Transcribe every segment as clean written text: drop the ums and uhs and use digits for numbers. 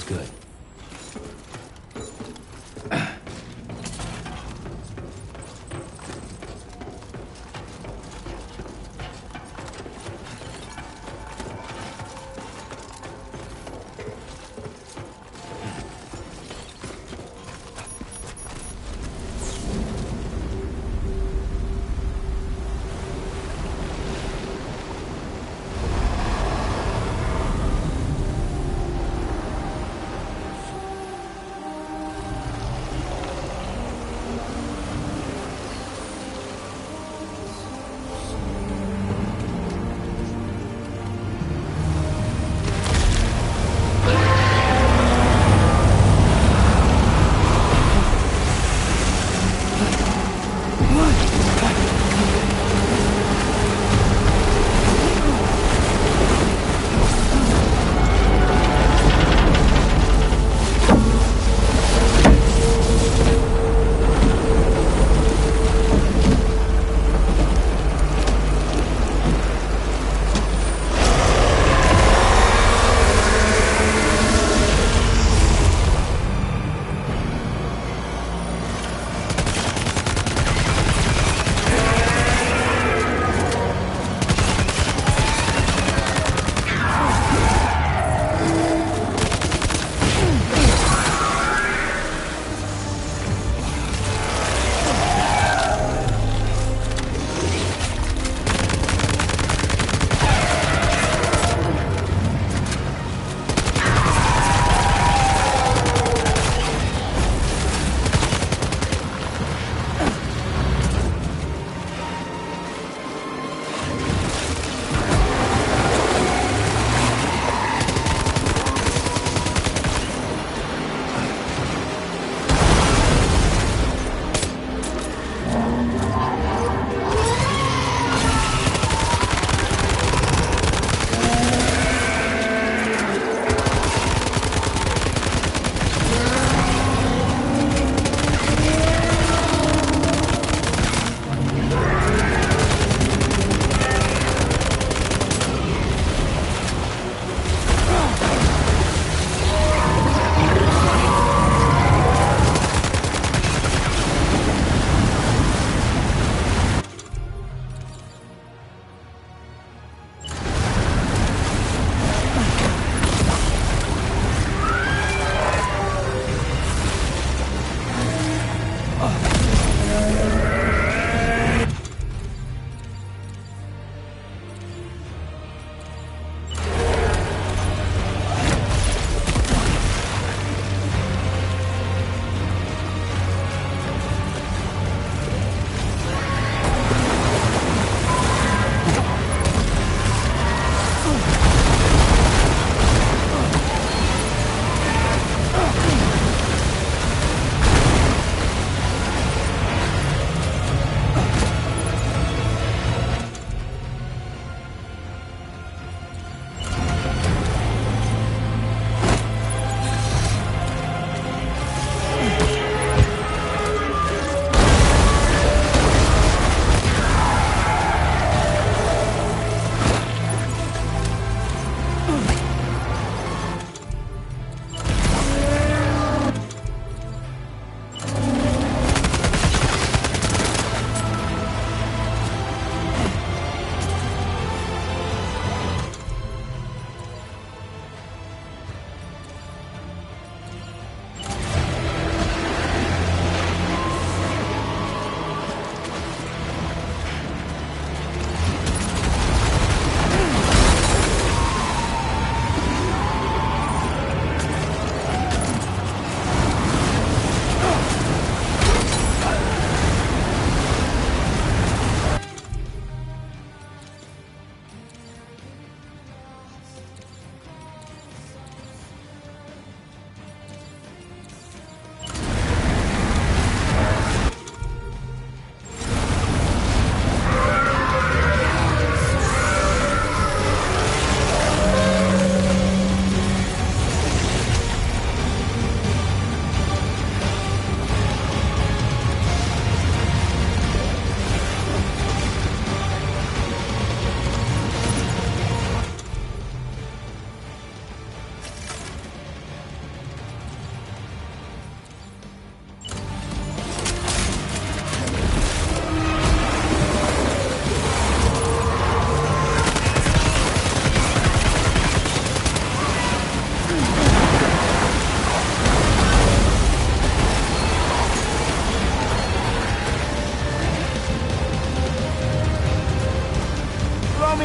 good.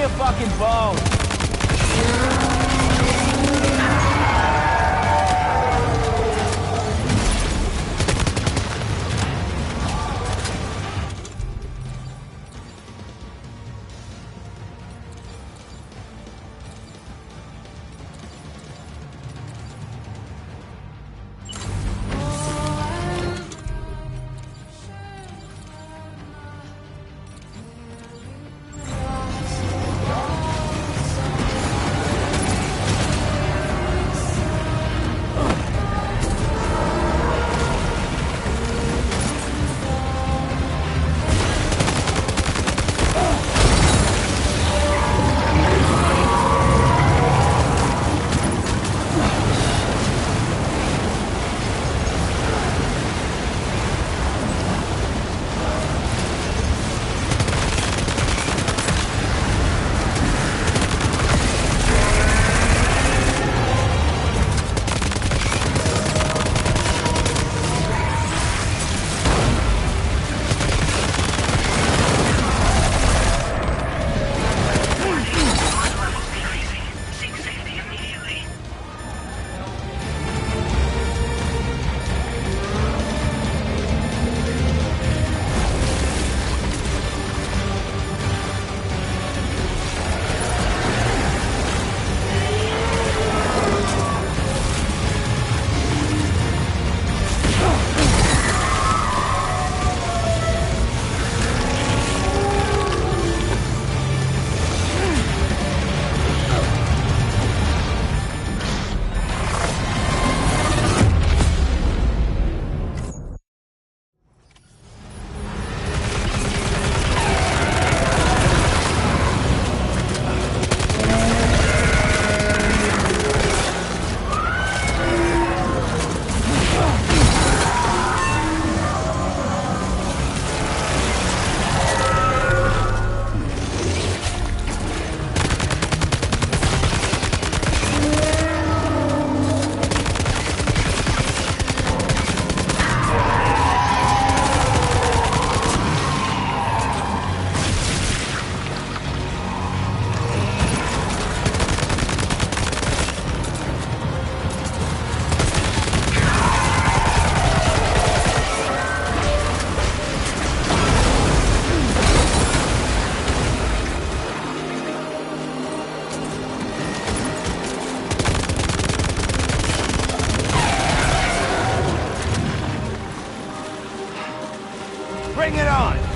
a fucking bone. Bring it on!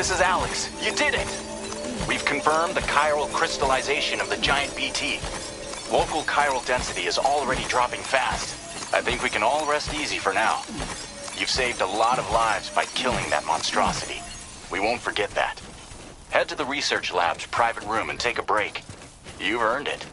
This is Alex. You did it! We've confirmed the chiral crystallization of the giant BT. Local chiral density is already dropping fast. I think we can all rest easy for now. You've saved a lot of lives by killing that monstrosity. We won't forget that. Head to the research lab's private room and take a break. You've earned it.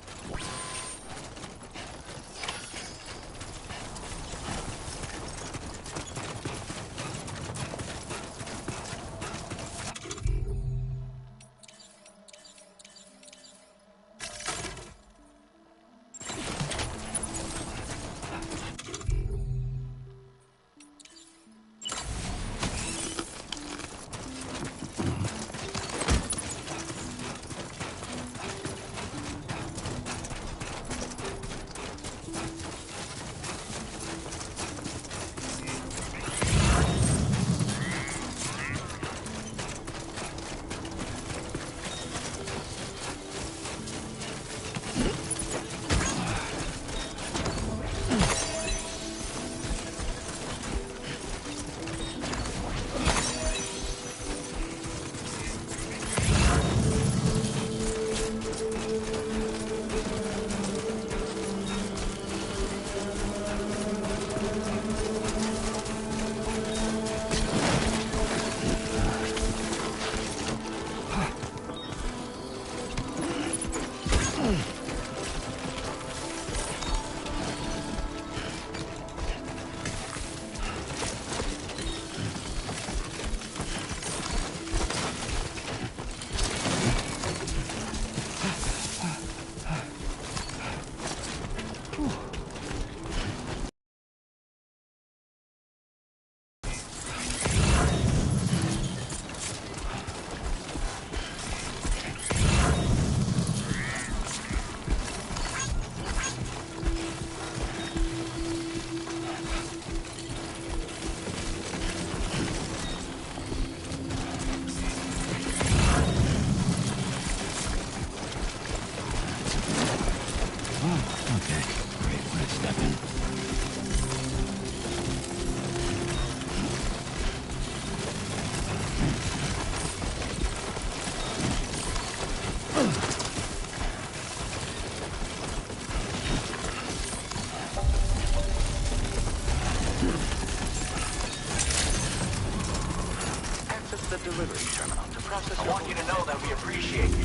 Delivery terminal to process. I want you to know that we appreciate you.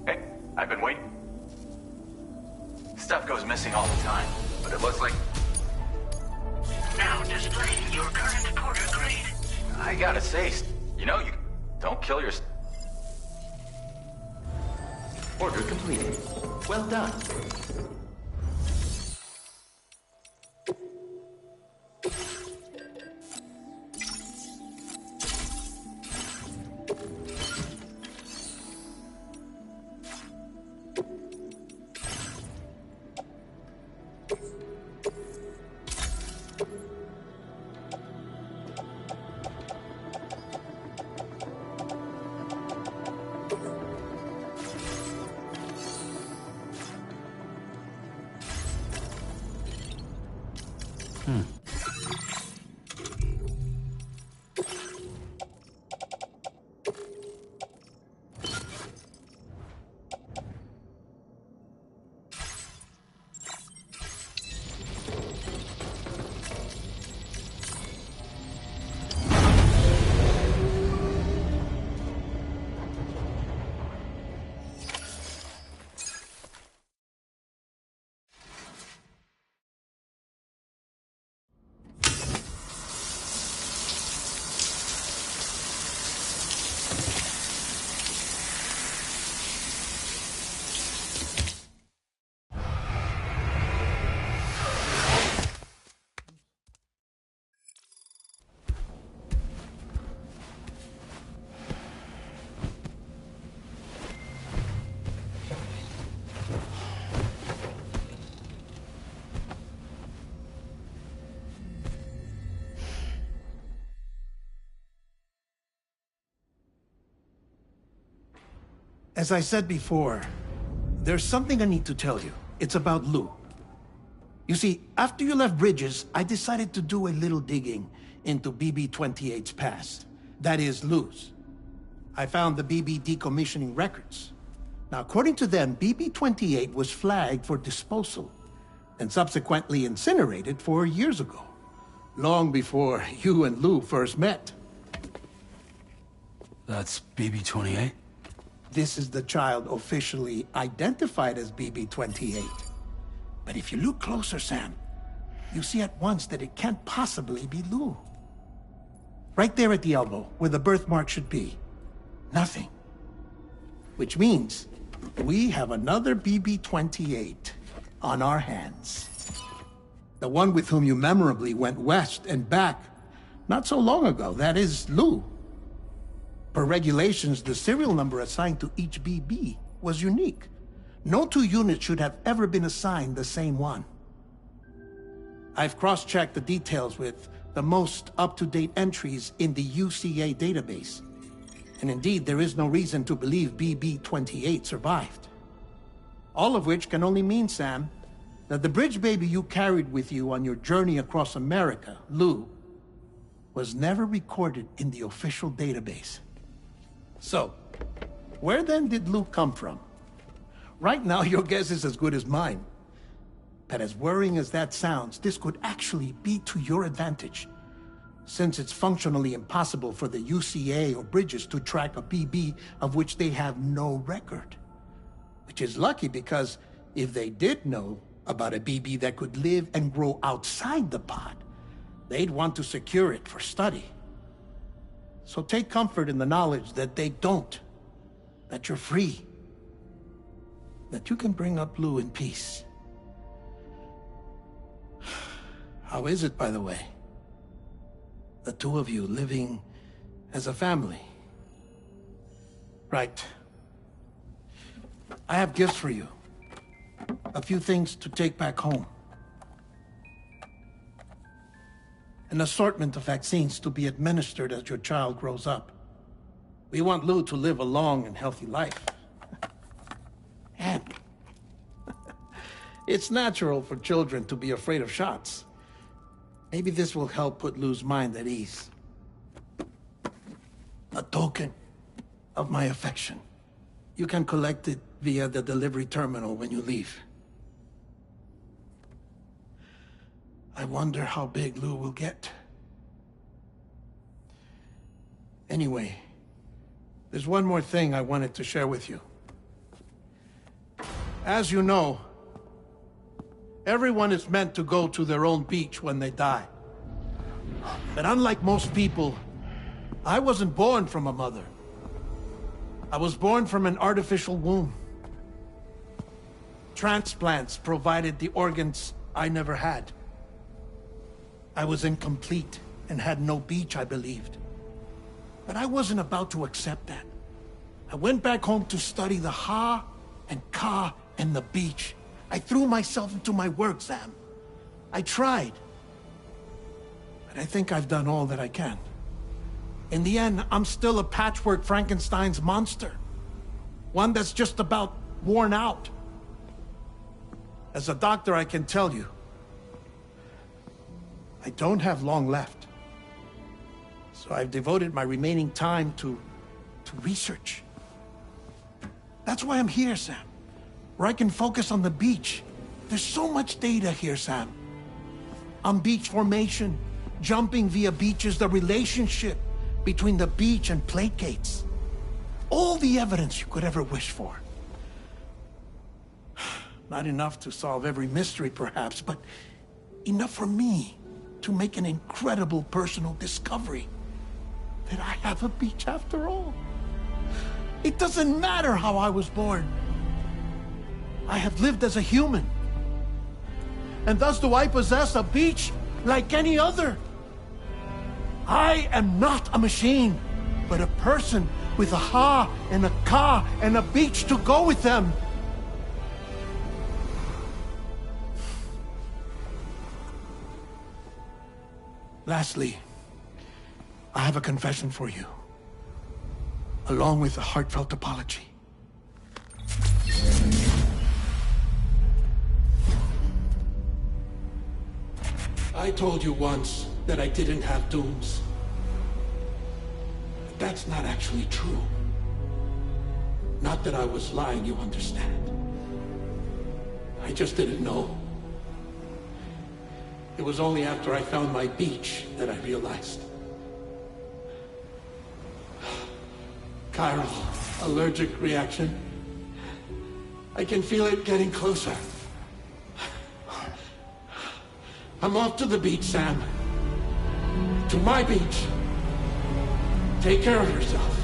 Hey, I've been waiting. Stuff goes missing all the time, but it looks like... Now displaying your current porter grade. I gotta say, you know, you don't kill your... Order completed. Well done. As I said before, there's something I need to tell you. It's about Lou. You see, after you left Bridges, I decided to do a little digging into BB-28's past. That is, Lou's. I found the BB decommissioning records. Now, according to them, BB-28 was flagged for disposal and subsequently incinerated 4 years ago, long before you and Lou first met. That's BB-28? This is the child officially identified as BB-28. But if you look closer, Sam, you see at once that it can't possibly be Lou. Right there at the elbow, where the birthmark should be. Nothing. Which means we have another BB-28 on our hands. The one with whom you memorably went west and back not so long ago. That is Lou. Per regulations, the serial number assigned to each BB was unique. No two units should have ever been assigned the same one. I've cross-checked the details with the most up-to-date entries in the UCA database. And indeed, there is no reason to believe BB-28 survived. All of which can only mean, Sam, that the bridge baby you carried with you on your journey across America, Lou, was never recorded in the official database. So, where then did Lou come from? Right now, your guess is as good as mine. But as worrying as that sounds, this could actually be to your advantage, since it's functionally impossible for the UCA or Bridges to track a BB of which they have no record. Which is lucky, because if they did know about a BB that could live and grow outside the pod, they'd want to secure it for study. So take comfort in the knowledge that they don't, that you're free, that you can bring up Lou in peace. How is it, by the way? The two of you living as a family. Right. I have gifts for you. A few things to take back home. An assortment of vaccines to be administered as your child grows up. We want Lou to live a long and healthy life. And it's natural for children to be afraid of shots. Maybe this will help put Lou's mind at ease. A token of my affection. You can collect it via the delivery terminal when you leave. I wonder how big Lou will get. Anyway, there's one more thing I wanted to share with you. As you know, everyone is meant to go to their own beach when they die. But unlike most people, I wasn't born from a mother. I was born from an artificial womb. Transplants provided the organs I never had. I was incomplete and had no beach, I believed. But I wasn't about to accept that. I went back home to study the Ha and Ka and the beach. I threw myself into my work, Sam. I tried. But I think I've done all that I can. In the end, I'm still a patchwork Frankenstein's monster. One that's just about worn out. As a doctor, I can tell you, I don't have long left. So I've devoted my remaining time to research. That's why I'm here, Sam. Where I can focus on the beach. There's so much data here, Sam. On beach formation, jumping via beaches, the relationship between the beach and plate gates. All the evidence you could ever wish for. Not enough to solve every mystery, perhaps, but enough for me to make an incredible personal discovery. That I have a beach after all. It doesn't matter how I was born. I have lived as a human. And thus do I possess a beach like any other. I am not a machine, but a person with a Ha and a Ka and a beach to go with them. Lastly, I have a confession for you, along with a heartfelt apology. I told you once that I didn't have dooms. But that's not actually true. Not that I was lying, you understand. I just didn't know. It was only after I found my beach that I realized. Chiral allergic reaction. I can feel it getting closer. I'm off to the beach, Sam. To my beach. Take care of yourself.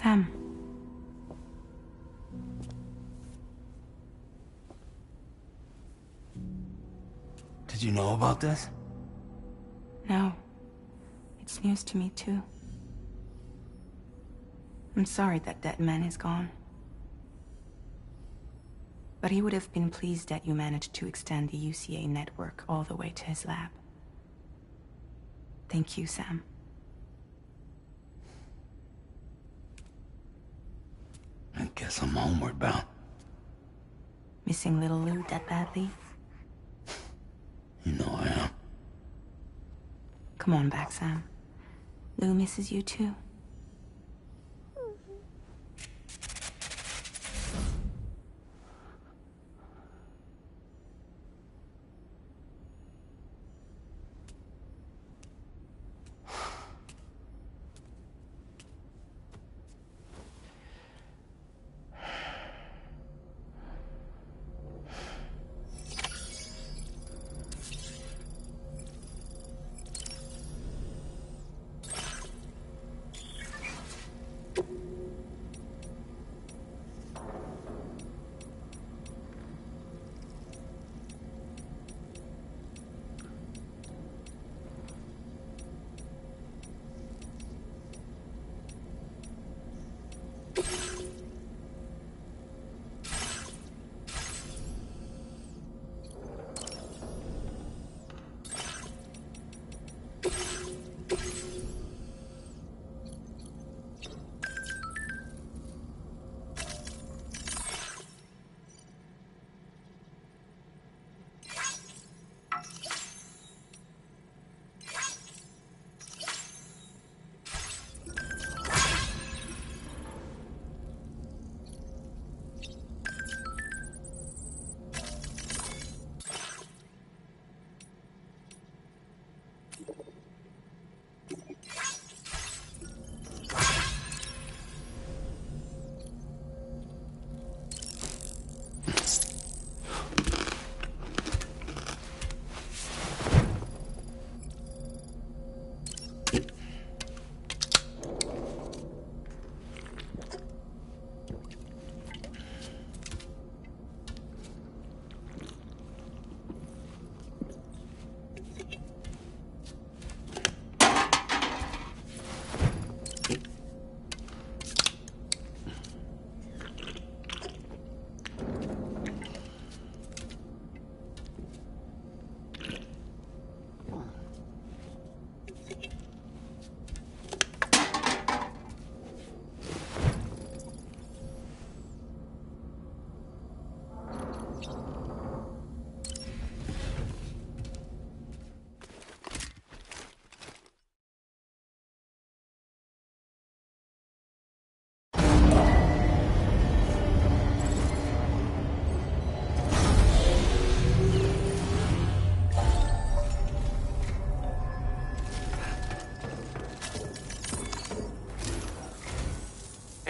Sam. Did you know about this? No. It's news to me, too. I'm sorry that that man is gone. But he would have been pleased that you managed to extend the UCA network all the way to his lab. Thank you, Sam. I guess I'm homeward bound. Missing little Lou that badly? You know I am. Come on back, Sam. Lou misses you too.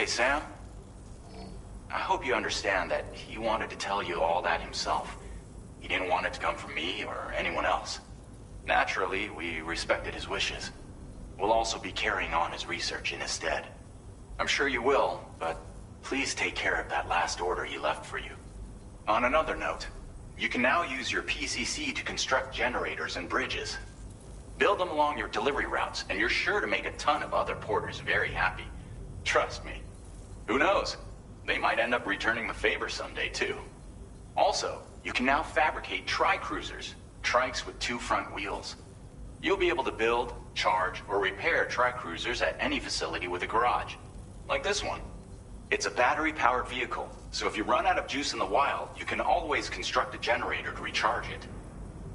Hey, Sam? I hope you understand that he wanted to tell you all that himself. He didn't want it to come from me or anyone else. Naturally, we respected his wishes. We'll also be carrying on his research in his stead. I'm sure you will, but please take care of that last order he left for you. On another note, you can now use your PCC to construct generators and bridges. Build them along your delivery routes, and you're sure to make a ton of other porters very happy. Trust me. Who knows? They might end up returning the favor someday, too. Also, you can now fabricate tri-cruisers, trikes with 2 front wheels. You'll be able to build, charge, or repair tri-cruisers at any facility with a garage. Like this one. It's a battery-powered vehicle, so if you run out of juice in the wild, you can always construct a generator to recharge it.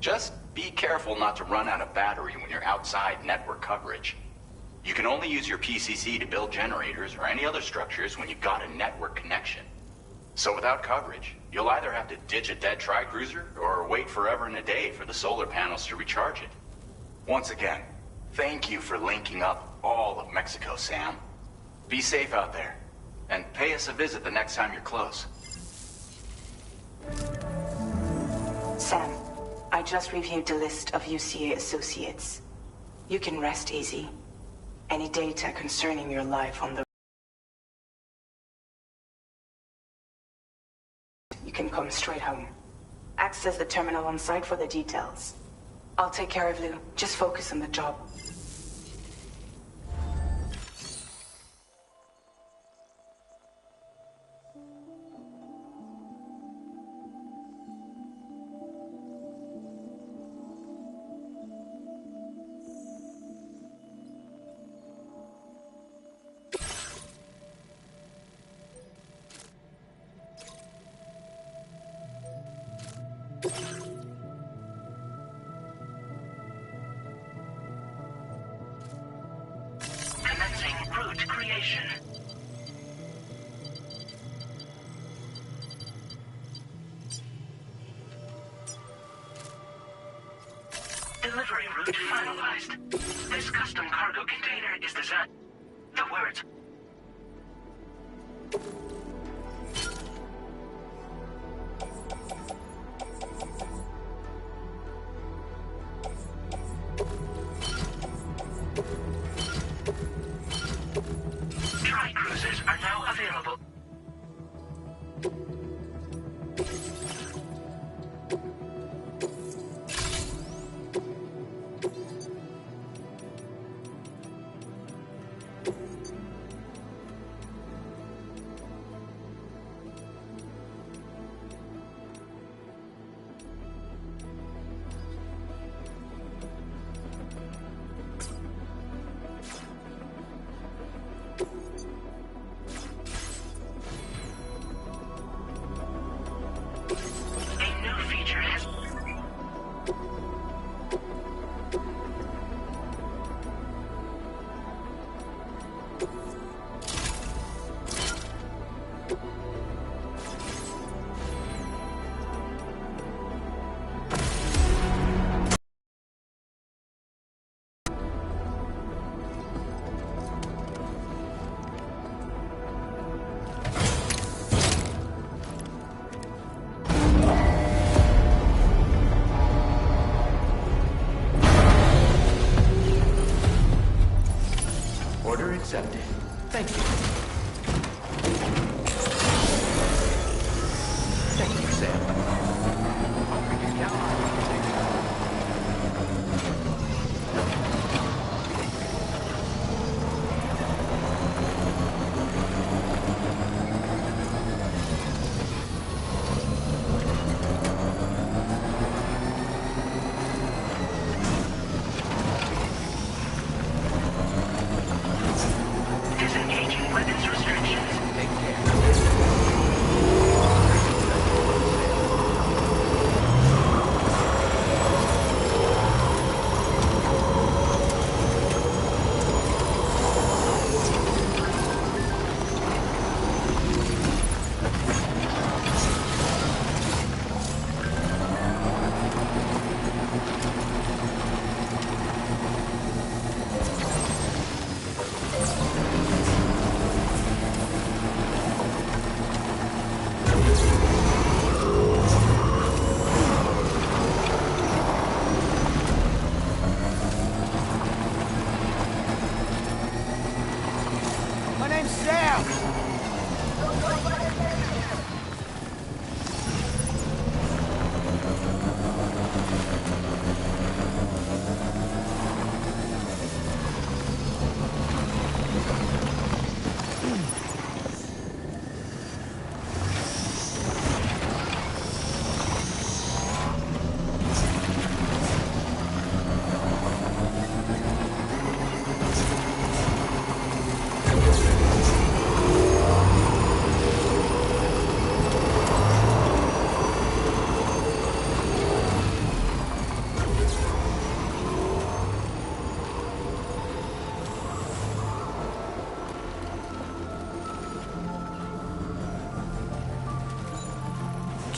Just be careful not to run out of battery when you're outside network coverage. You can only use your PCC to build generators or any other structures when you've got a network connection. So without coverage, you'll either have to ditch a dead tri-cruiser or wait forever and a day for the solar panels to recharge it. Once again, thank you for linking up all of Mexico, Sam. Be safe out there, and pay us a visit the next time you're close. Sam, I just reviewed the list of UCA associates. You can rest easy. Any data concerning your life on the... You can come straight home. Access the terminal on site for the details. I'll take care of Lou. Just focus on the job. Commencing route creation. Delivery route finalized. This custom cargo container is designed. The words. Tri-cruisers are now available. A new feature has... Order accepted. Thank you. Thank you, Sam. We can count on you. Disengaging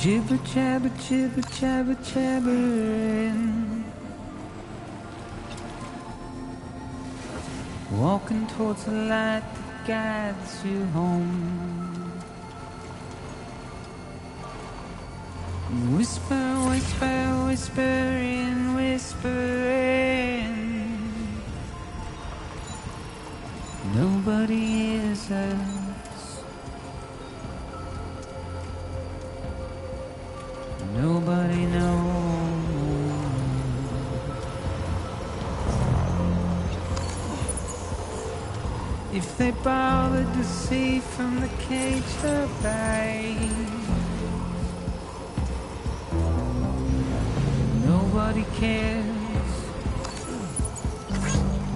Jibber jabber, jibber jabber, jabbering. Walking towards the light that guides you home. Whisper, whisper, whispering, whispering. Nobody hears us. Nobody knows. If they bothered to see from the cage the bay, nobody cares.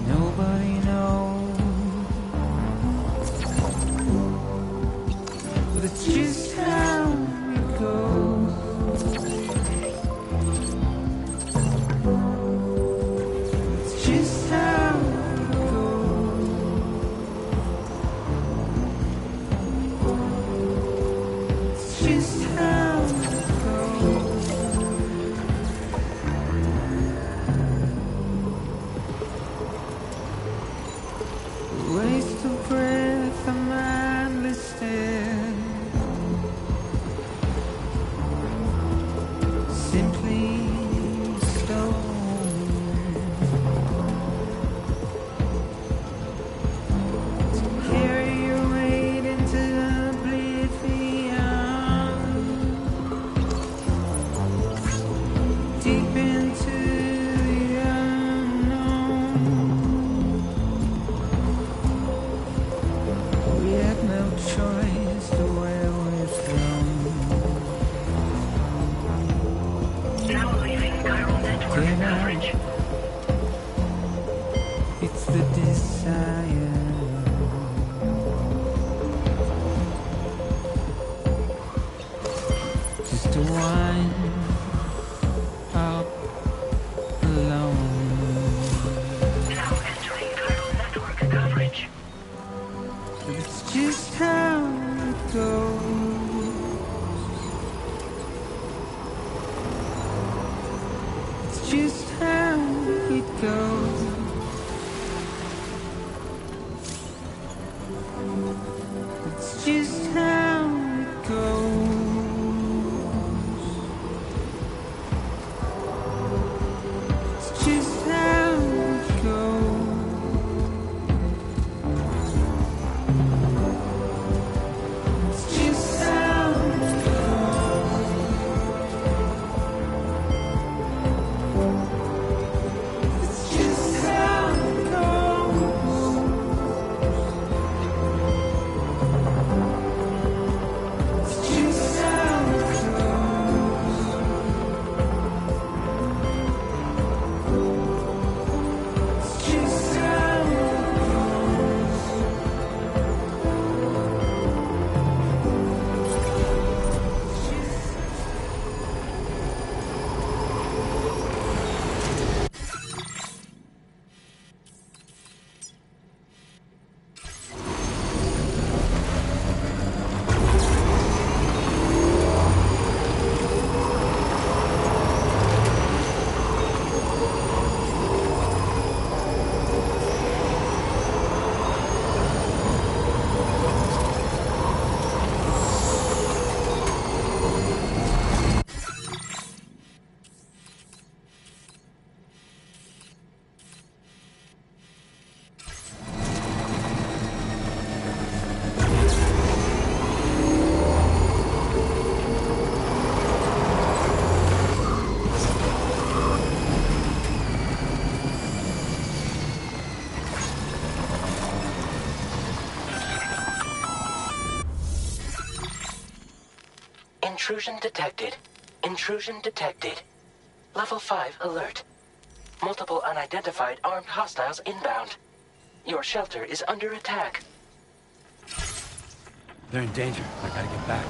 Nobody knows. But it's just how it goes. It's just how it goes. It's just how it goes. Waste of breath, a mindless stare. Simply stone. To carry your weight into oblivion. Deep into the unknown. We have no choice to where we're from. Now leaving chiral network Get out. coverage. It's the desire. Just to wind up alone. Now entering chiral network coverage. But it's just how it goes. It's just how it goes. It's just how it goes. It's just how it goes. It's just how it goes. It's just how it goes. It's just how it goes. It's just how Intrusion detected. Intrusion detected. Level 5 alert. Multiple unidentified armed hostiles inbound. Your shelter is under attack. They're in danger. I gotta get back.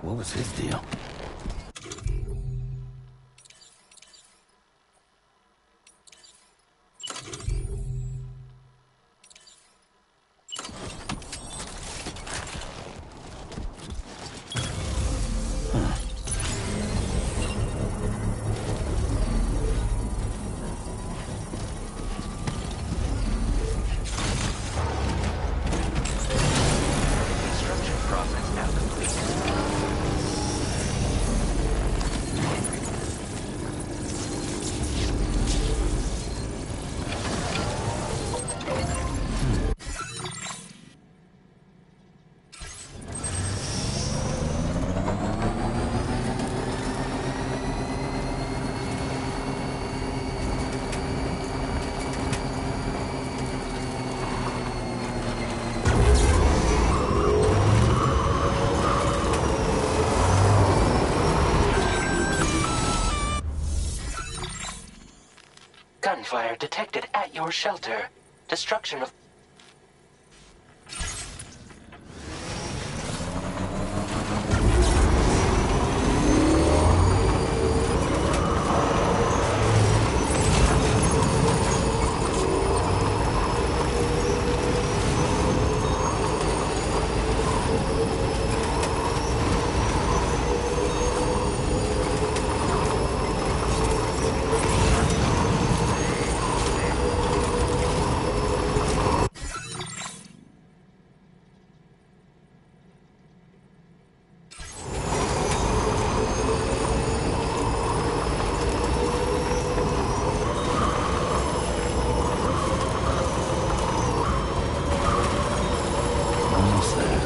What was his deal? Construction process now complete. Gunfire detected at your shelter. Destruction of... Almost there.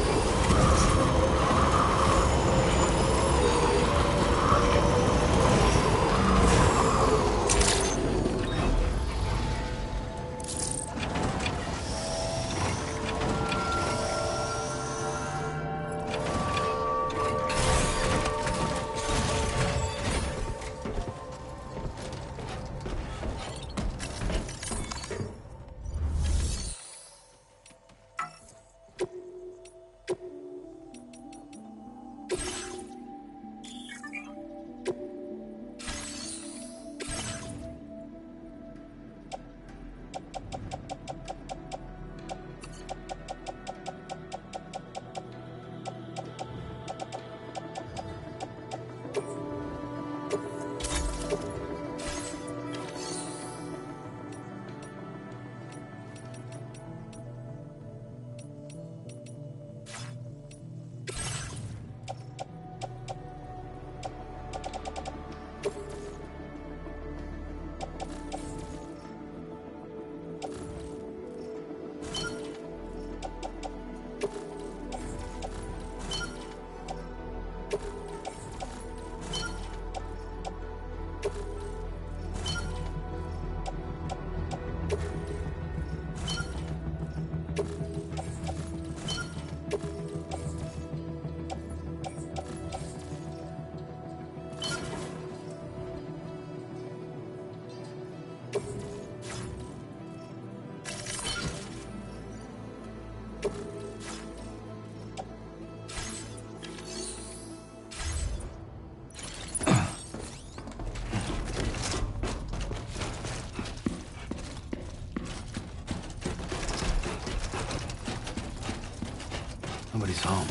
Nobody's home.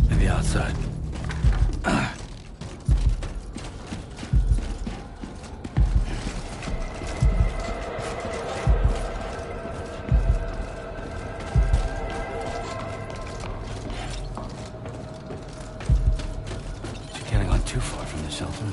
Maybe outside. She can't have gone too far from the shelter.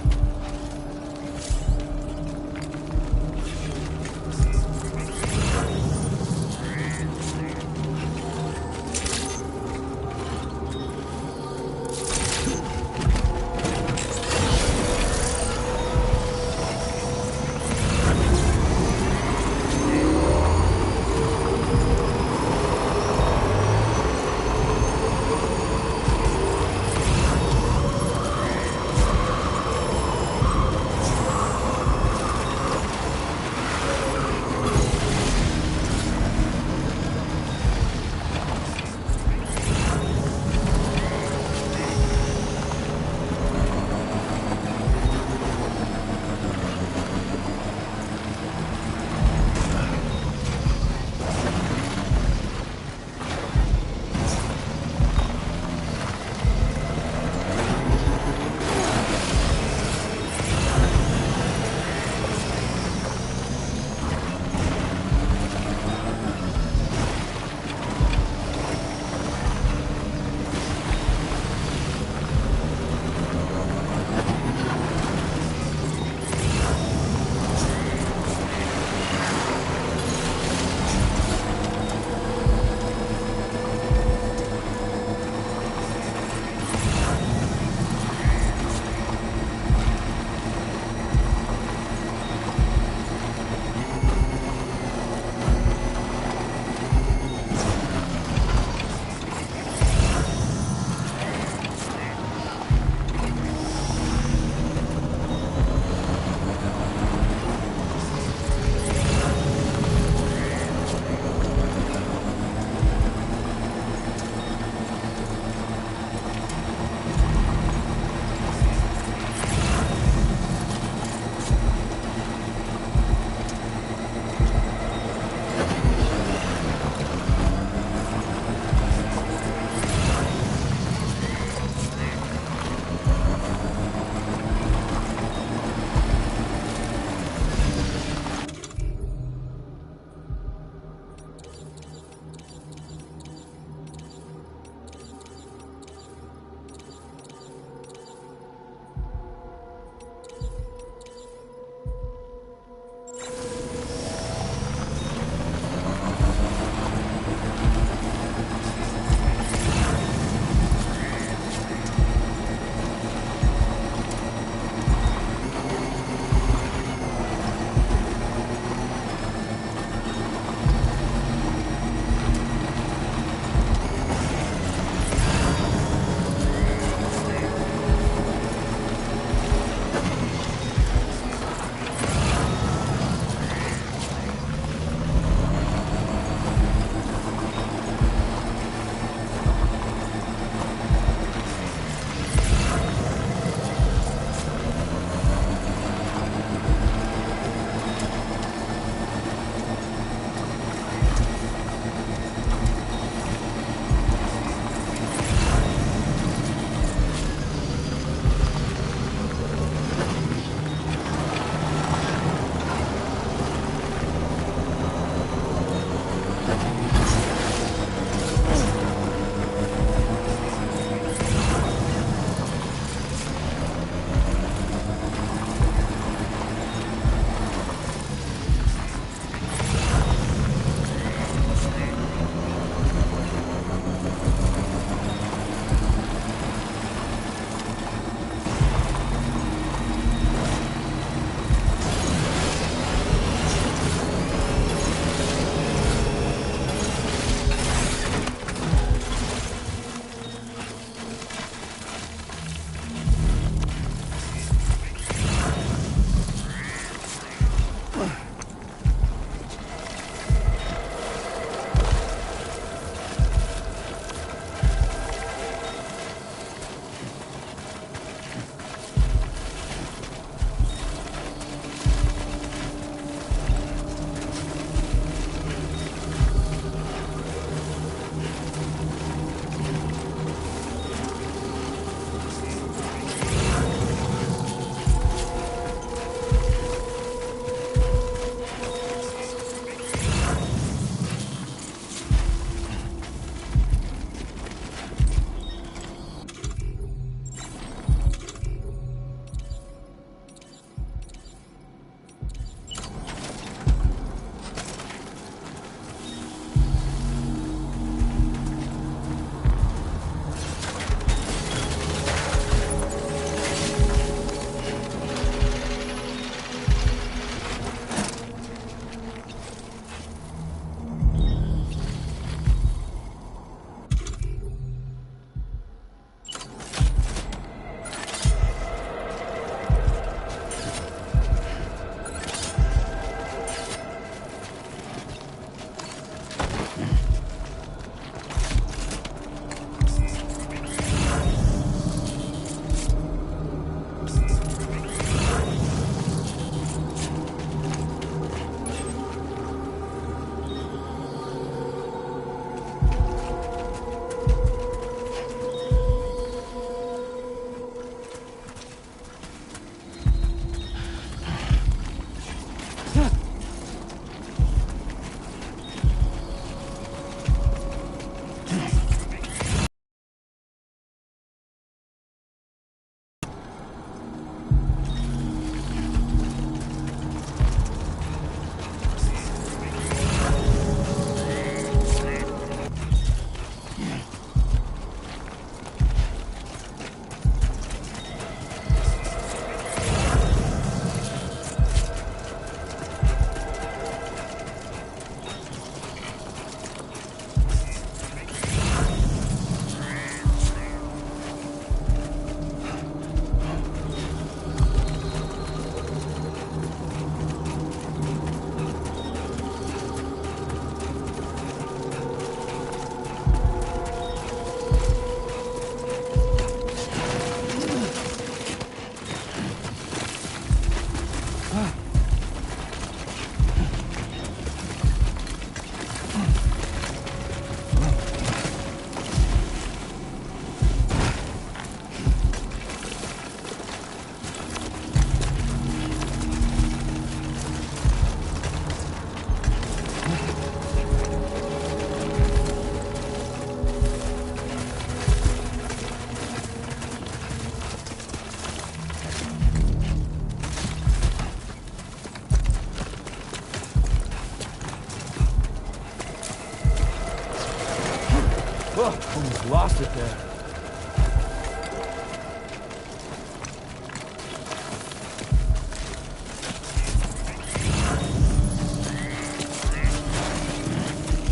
Lost it there.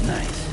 Nice.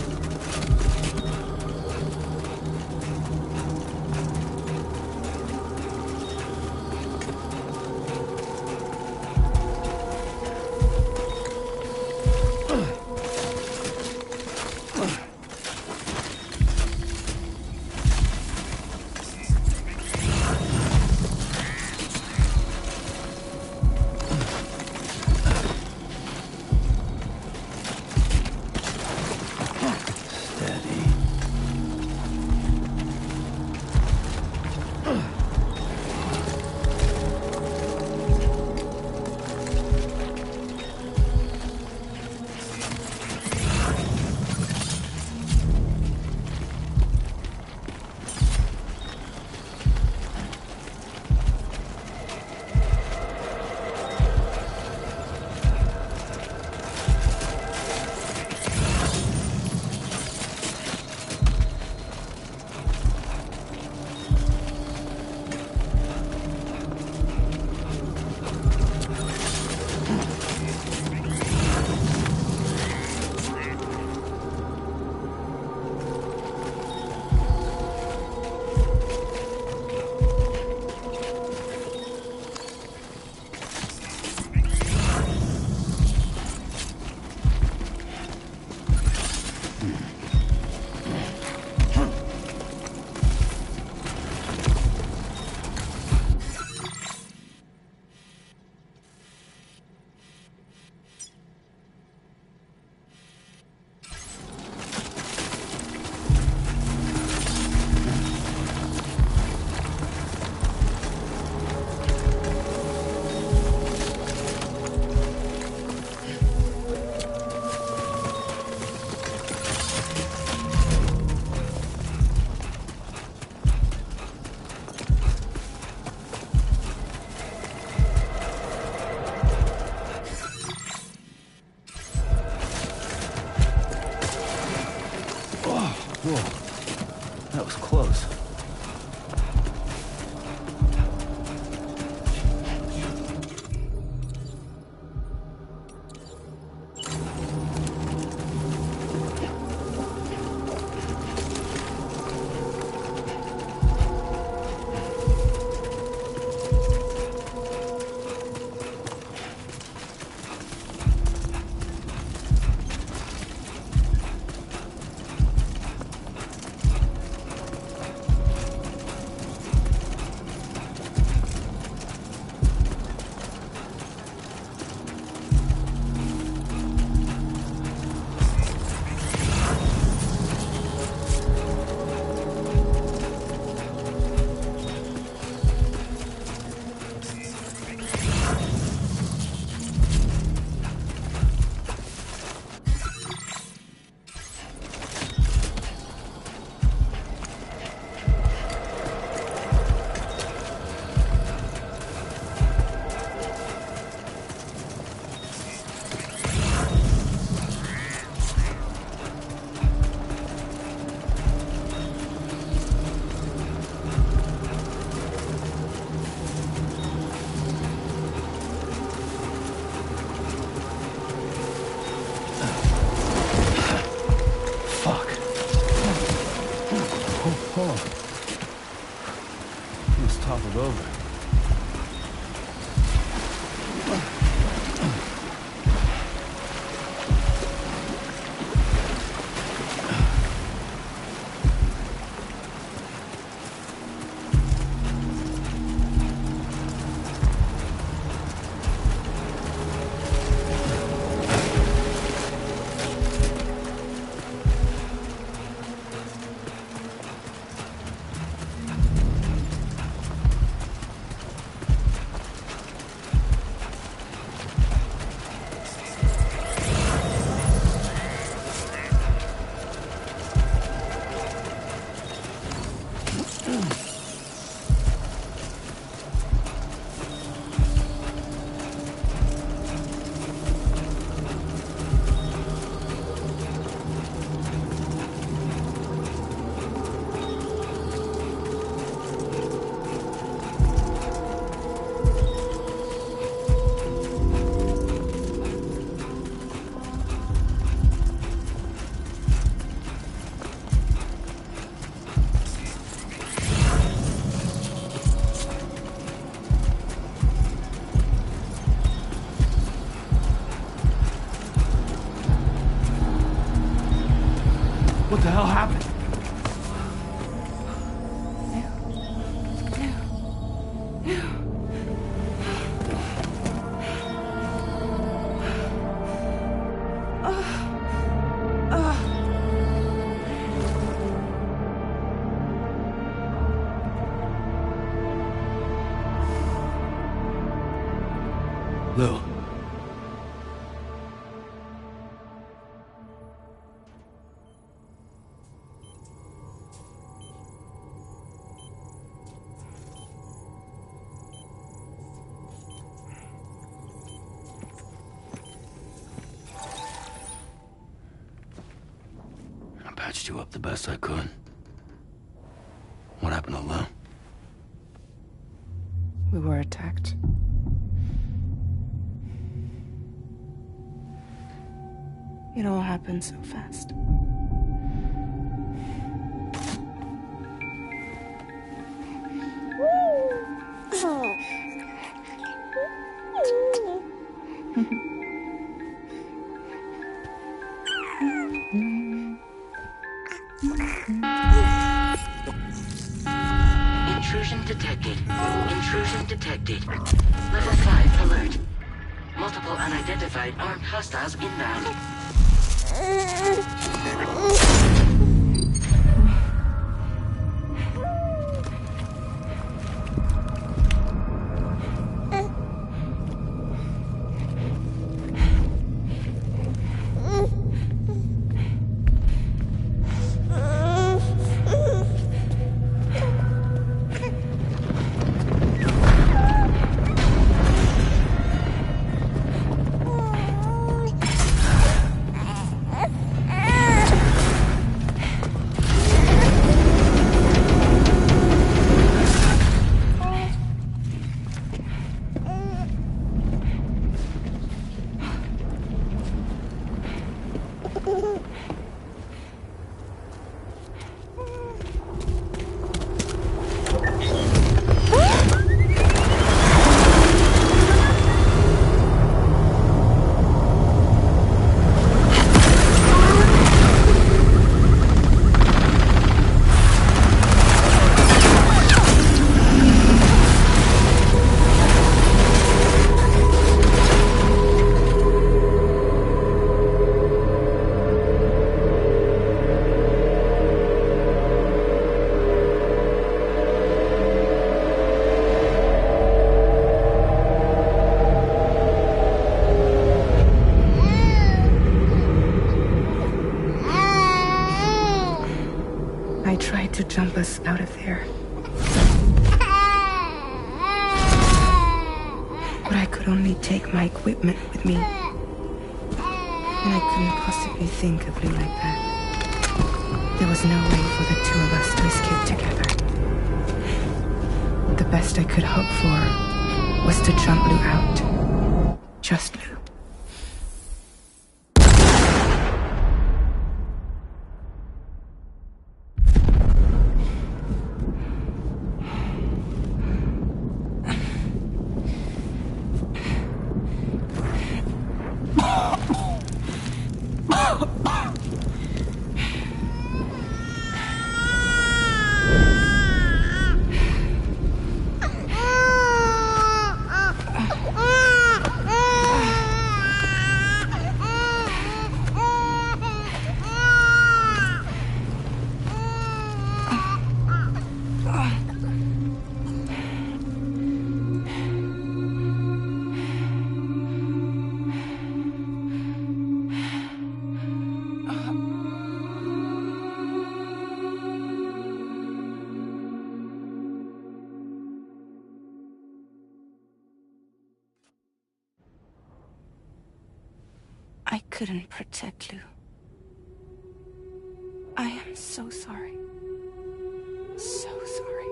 Whoa, that was close. Almost toppled over. Lou. I patched you up the best I could. What happened to Lou? We were attacked. It all happened so fast. Intrusion detected. Intrusion detected. Level 5 alert. Multiple unidentified armed hostiles inbound. I tried to jump us out of there. But I could only take my equipment with me. And I couldn't possibly think of Lou like that. There was no way for the two of us to escape together. The best I could hope for was to jump Lou out. Just Lou. I couldn't protect Lou. I am so sorry. So sorry.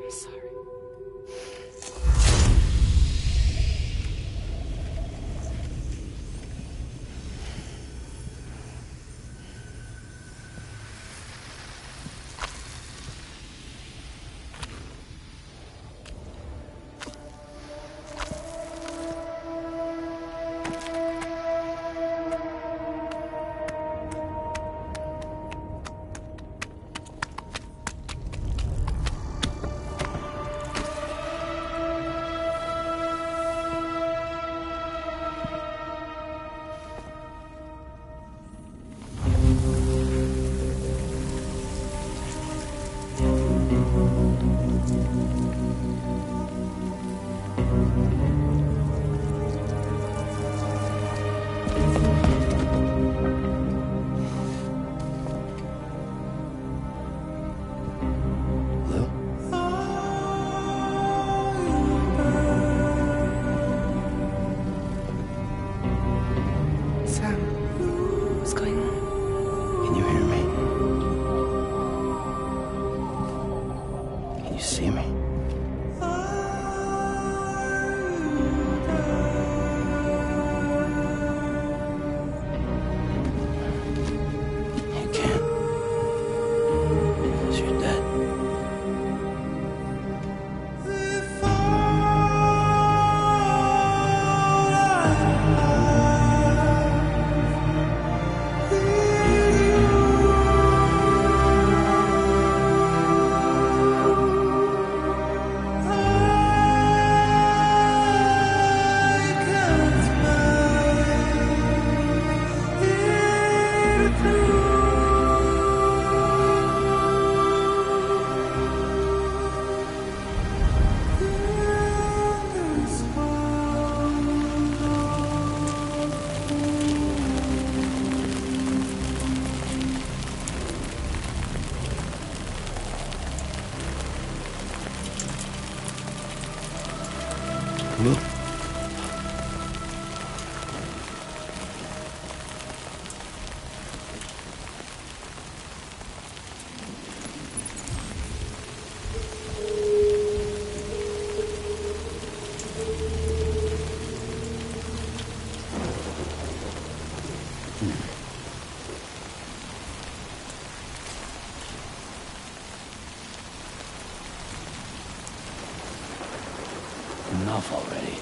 I'm sorry. You see me? You can't. 'Cause you're dead. Look. Enough already.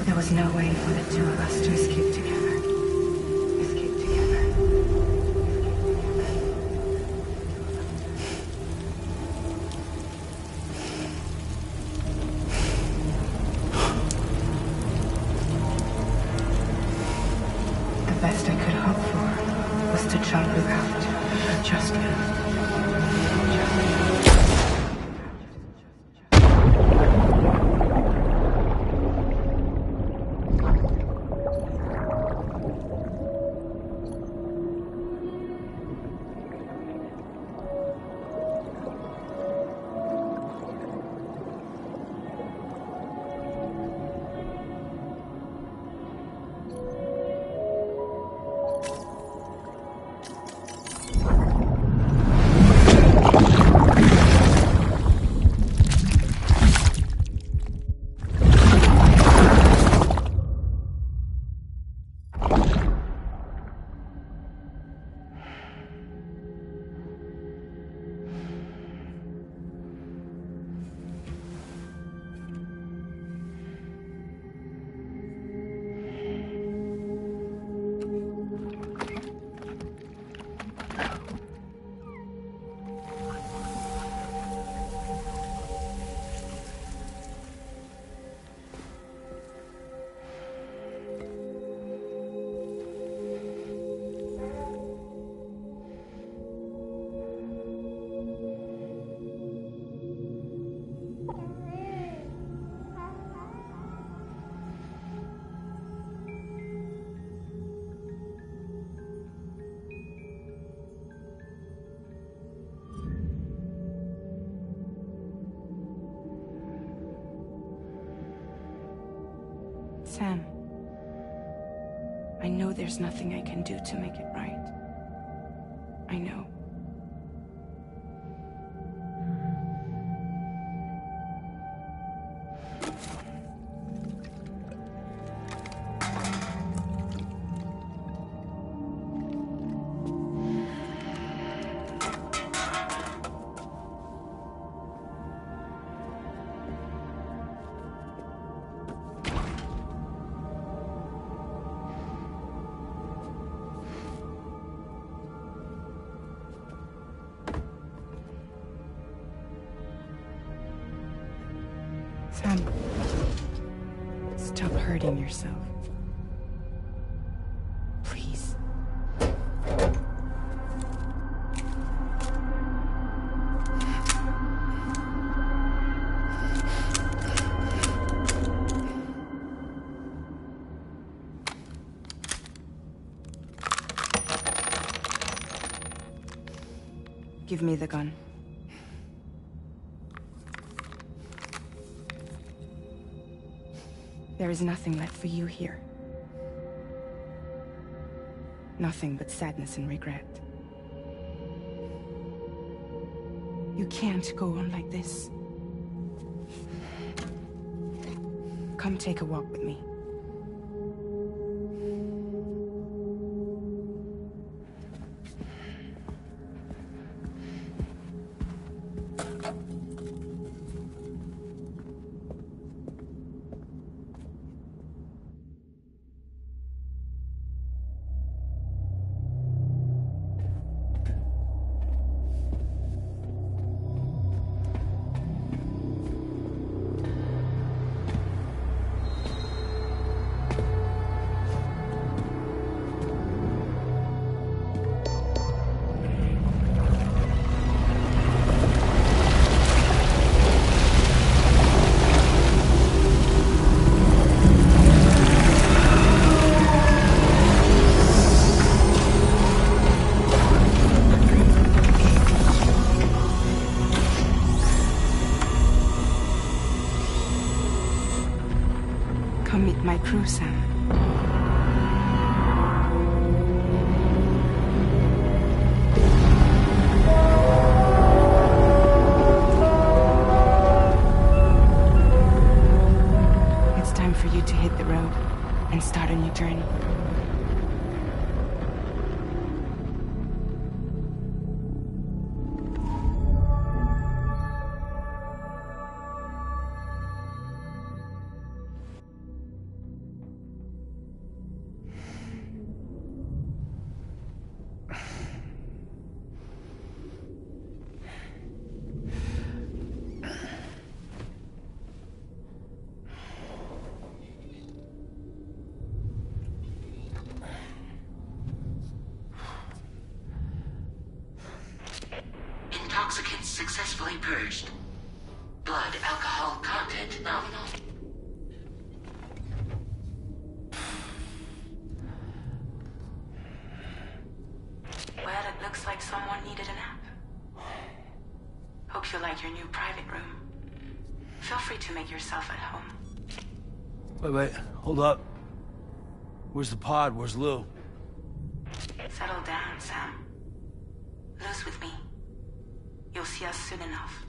There was no way for the two of us to escape together. Escape together. The best I could hope for was to jump without just Sam, I know there's nothing I can do to make it right. I know. Sam, stop hurting yourself. Please. Give me the gun. There is nothing left for you here. Nothing but sadness and regret. You can't go on like this. Come take a walk with me. Come meet my crew, Sam. It's time for you to hit the road and start a new journey. Intoxicants successfully purged. Blood alcohol content nominal. Well, it looks like someone needed a nap. Hope you like your new private room. Feel free to make yourself at home. Wait, hold up. Where's the pod? Where's Lou? Settle down, Sam. Lou's with me. You'll see us soon enough.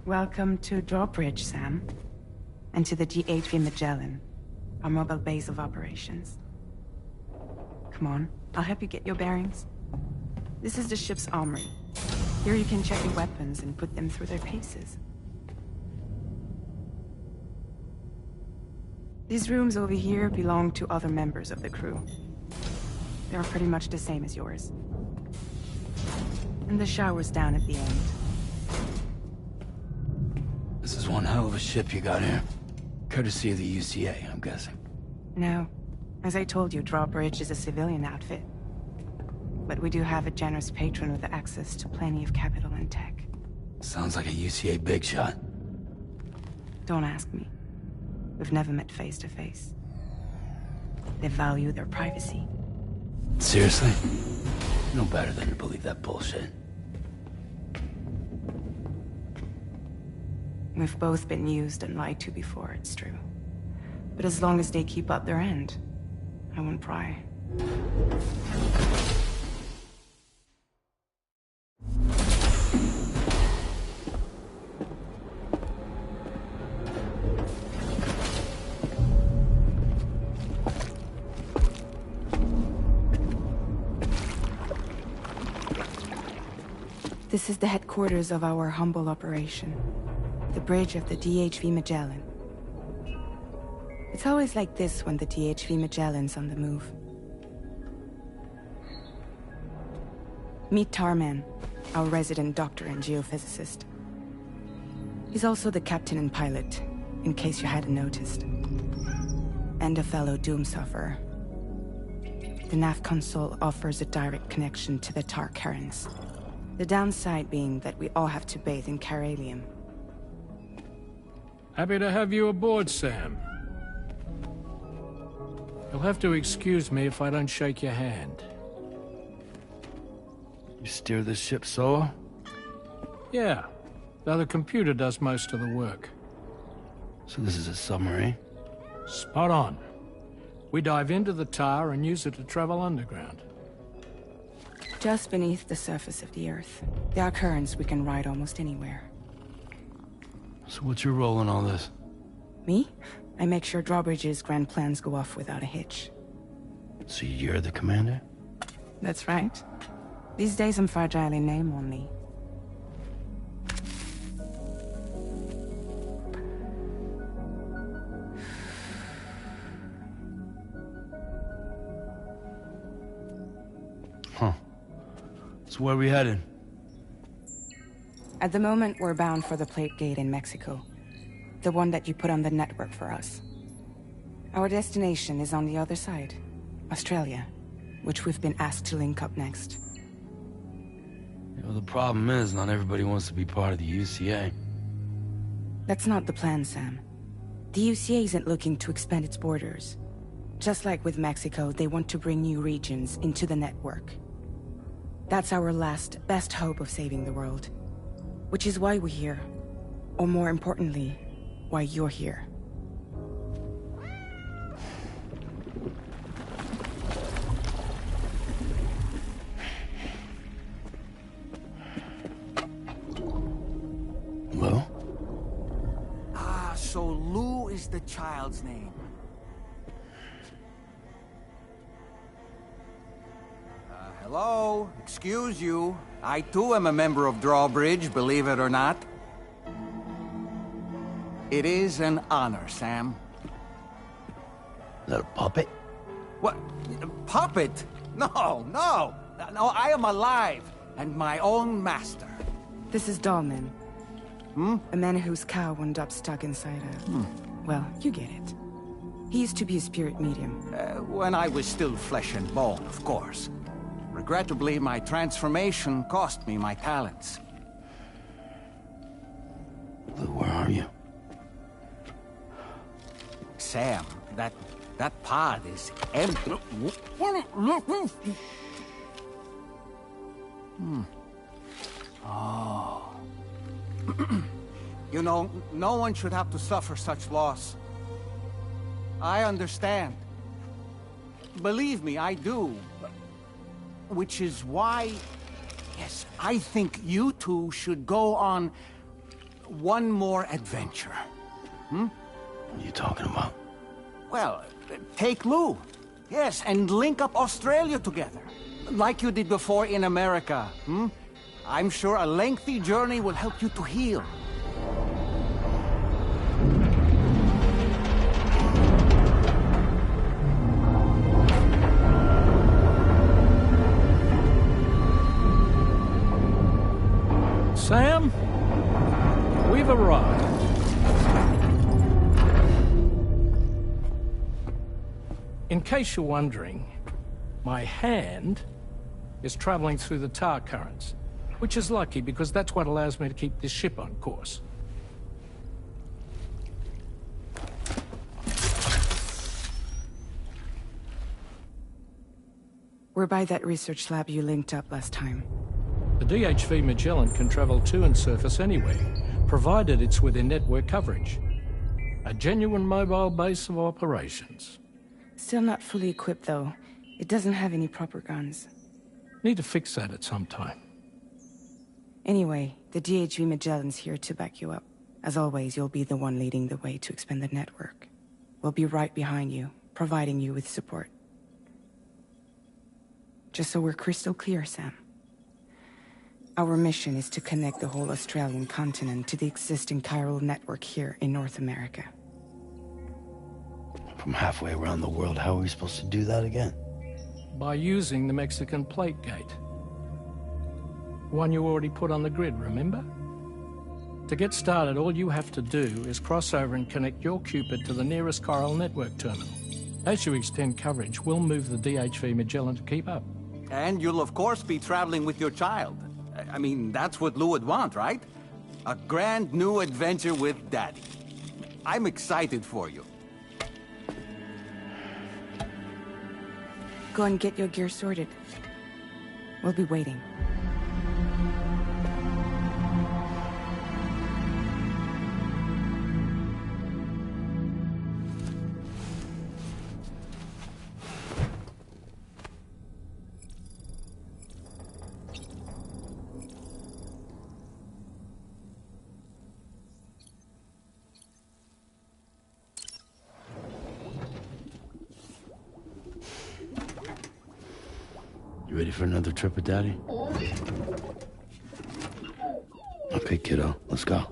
Welcome to Drawbridge, Sam. And to the DHV Magellan, our mobile base of operations. Come on, I'll help you get your bearings. This is the ship's armory. Here you can check your weapons and put them through their paces. These rooms over here belong to other members of the crew. They're pretty much the same as yours. And the shower's down at the end. This is one hell of a ship you got here. Courtesy of the UCA, I'm guessing. No. As I told you, Drawbridge is a civilian outfit. But we do have a generous patron with access to plenty of capital and tech. Sounds like a UCA big shot. Don't ask me. We've never met face to face. They value their privacy. Seriously? No better than to believe that bullshit. We've both been used and lied to before, it's true. But as long as they keep up their end, I won't pry. This is the headquarters of our humble operation. The bridge of the DHV Magellan. It's always like this when the DHV Magellan's on the move. Meet Tarman, our resident doctor and geophysicist. He's also the captain and pilot, in case you hadn't noticed. And a fellow doom sufferer. The nav console offers a direct connection to the Tarkarans. The downside being that we all have to bathe in Karelium. Happy to have you aboard, Sam. You'll have to excuse me if I don't shake your hand. You steer this ship solo? Yeah, though the computer does most of the work. So this is a submarine? Spot on. We dive into the tar and use it to travel underground. Just beneath the surface of the Earth. There are currents we can ride almost anywhere. So what's your role in all this? Me? I make sure Drawbridge's grand plans go off without a hitch. So you're the commander? That's right. These days I'm fragile in name only. Huh. So where are we headed? At the moment, we're bound for the Plate Gate in Mexico. The one that you put on the network for us. Our destination is on the other side. Australia, which we've been asked to link up next. You know, the problem is, not everybody wants to be part of the UCA. That's not the plan, Sam. The UCA isn't looking to expand its borders. Just like with Mexico, they want to bring new regions into the network. That's our last, best hope of saving the world. Which is why we're here. Or more importantly, why you're here. Well? Ah, so Lou is the child's name. Hello? Excuse you. I too am a member of Drawbridge, believe it or not. It is an honor, Sam. Is that a puppet? What? Puppet? No, no! No, I am alive, and my own master. This is Dahlman. A man whose cow wound up stuck inside a... Well, you get it. He used to be a spirit medium. When I was still flesh and bone, of course. Regrettably, my transformation cost me my talents. Lou, where are you? Sam, that pod is empty. Oh. You know, no one should have to suffer such loss. I understand. Believe me, I do. Which is why, yes, I think you two should go on, one more adventure. What are you talking about? Well, take Lou. Yes, and link up Australia together. Like you did before in America, I'm sure a lengthy journey will help you to heal. Sam, we've arrived. In case you're wondering, my hand is traveling through the tar currents, which is lucky because that's what allows me to keep this ship on course. We're by that research lab you linked up last time. The DHV Magellan can travel to and surface anywhere, provided it's within network coverage. A genuine mobile base of operations. Still not fully equipped, though. It doesn't have any proper guns. Need to fix that at some time. Anyway, the DHV Magellan's here to back you up. As always, you'll be the one leading the way to expand the network. We'll be right behind you, providing you with support. Just so we're crystal clear, Sam. Our mission is to connect the whole Australian continent to the existing chiral network here in North America. From halfway around the world, how are we supposed to do that again? By using the Mexican plate gate. One you already put on the grid, remember? To get started, all you have to do is cross over and connect your Cupid to the nearest chiral network terminal. As you extend coverage, we'll move the DHV Magellan to keep up. And you'll of course be traveling with your child. I mean, that's what Lou would want, right? A grand new adventure with Daddy. I'm excited for you. Go and get your gear sorted. We'll be waiting. You ready for another trip with Daddy? Okay, kiddo, let's go.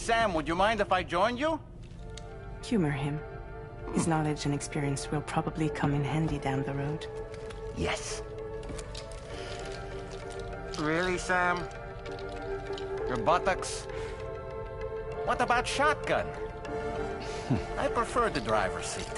Sam, would you mind if I joined you? Humor him. His knowledge and experience will probably come in handy down the road. Yes. Really, Sam? Your buttocks? What about shotgun? I prefer the driver's seat.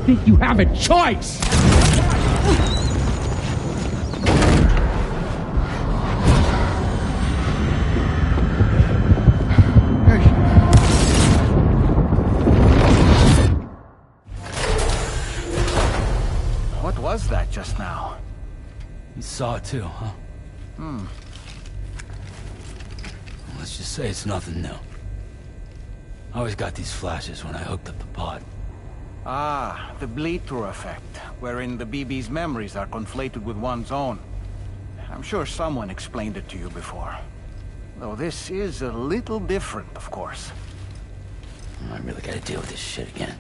Think you have a choice? What was that just now? You saw it too, huh? Let's just say it's nothing new. I always got these flashes when I hooked up the pod. Ah, the bleed-through effect, wherein the BB's memories are conflated with one's own. I'm sure someone explained it to you before. Though this is a little different, of course. I really gotta deal with this shit again.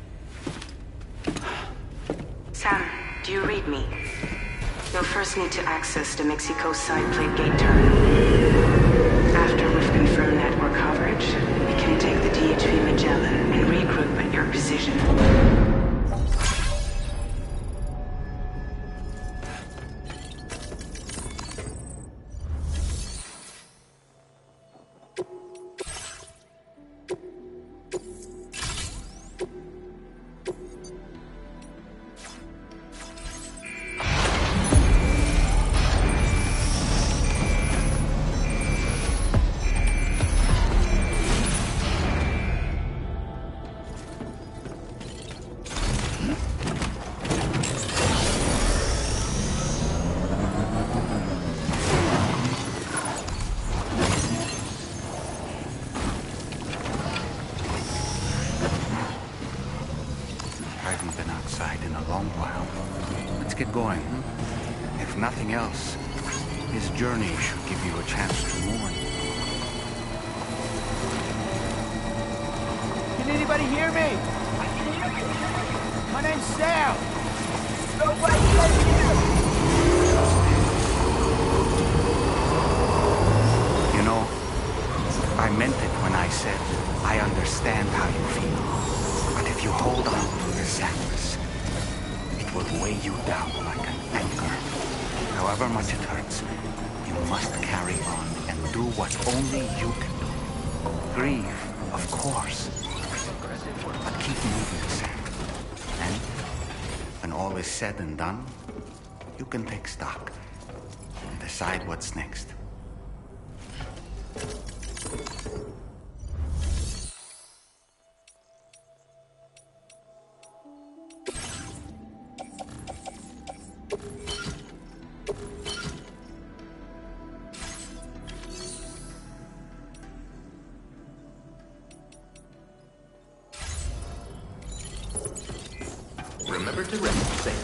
Sam, do you read me? You'll first need to access the Mexico side plate gate terminal. After we've confirmed network coverage, we can take the DHV Magellan and regroup at your position. Get going. If nothing else, this journey should give you a chance to mourn. Can anybody hear me? I can hear you. My name's Sam. Nobody can hear. You know, I meant it when I said I understand how you feel. But if you hold on to the sadness, it will weigh you down like an anchor. However much it hurts, you must carry on and do what only you can do. Grieve, of course, but keep moving, Sam. And when all is said and done, you can take stock and decide what's next. Remember to rest safe.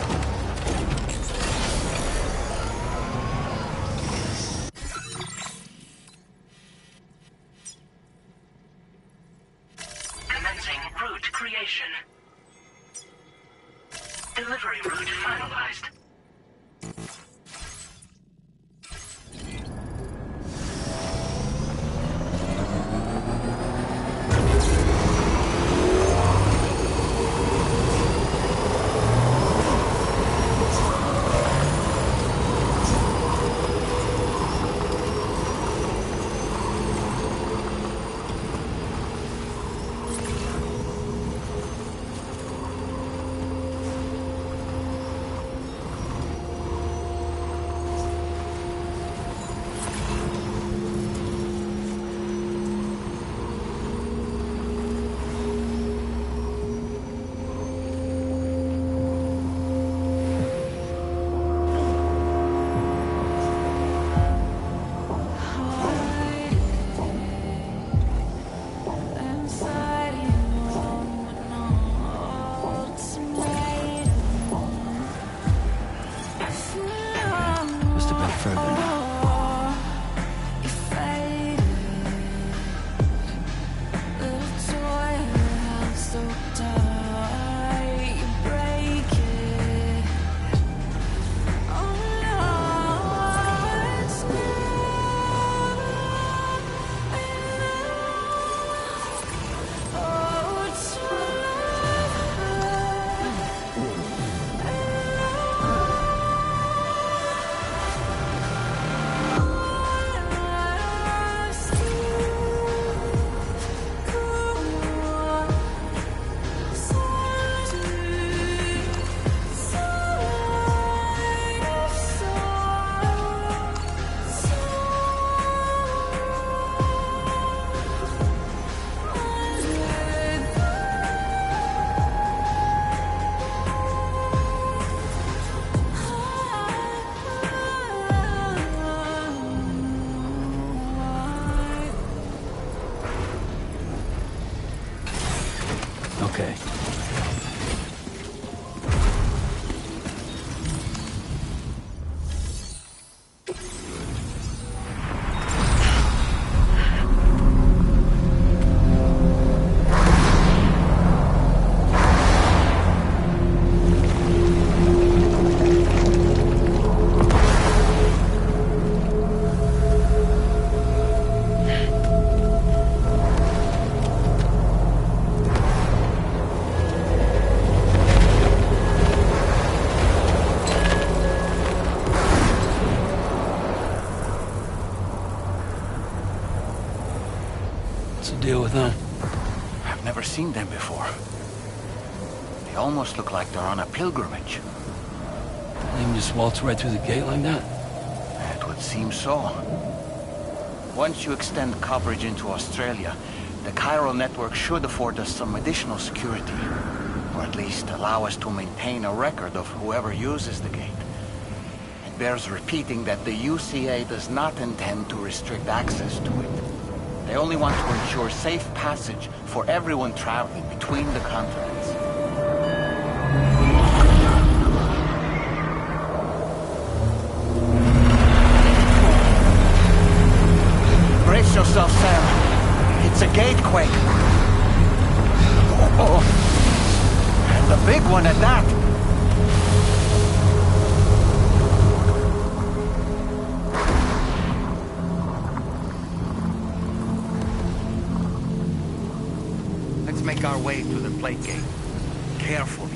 Commencing route creation. Delivery route finalized. Okay. Deal with them. I've never seen them before. They almost look like they're on a pilgrimage. They can just waltz right through the gate like that? It would seem so. Once you extend coverage into Australia, the chiral network should afford us some additional security. Or at least allow us to maintain a record of whoever uses the gate. It bears repeating that the UCA does not intend to restrict access to it. They only want to ensure safe passage for everyone traveling between the continents. Brace yourself, Sam. It's a gatequake. Oh. And a big one at that. Make our way to the plate gate. Carefully.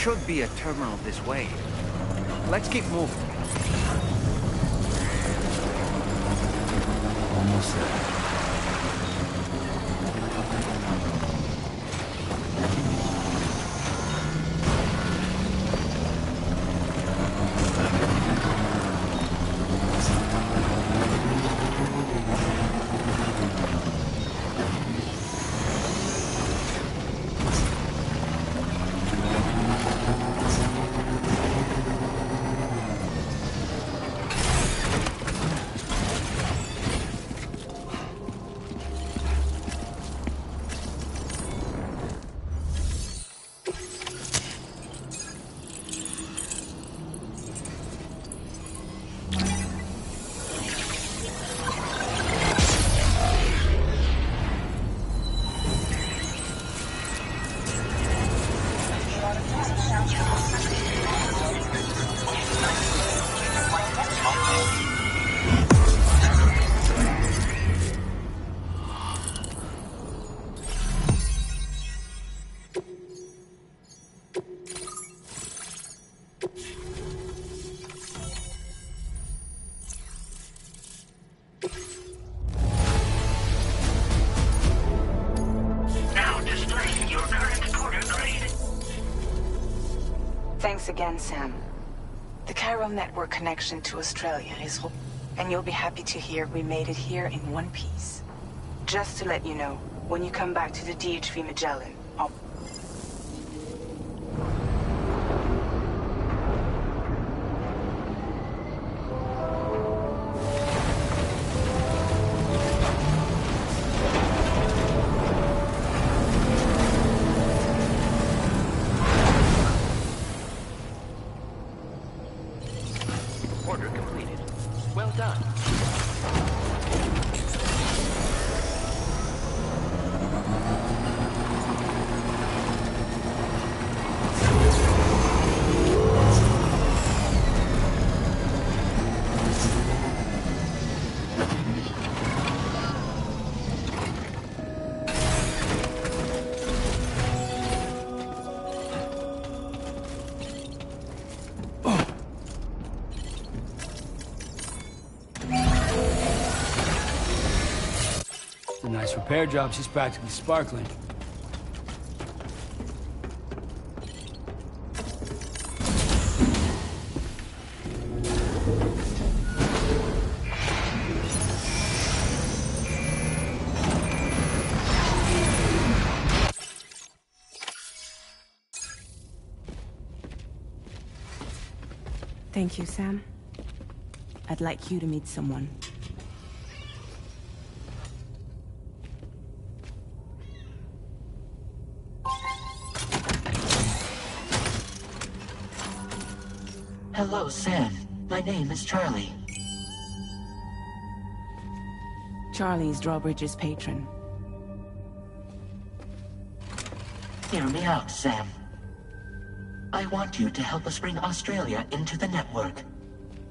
Should be a terminal this way. Let's keep moving. Almost there. Thanks again, Sam. The chiral network connection to Australia is and you'll be happy to hear we made it here in one piece. Just to let you know, when you come back to the DHV Magellan, I'll... Order completed. Well done. A nice repair job. She's practically sparkling. Thank you, Sam. I'd like you to meet someone. Hello, Sam. My name is Charlie. Charlie's Drawbridge's patron. Hear me out, Sam. I want you to help us bring Australia into the network.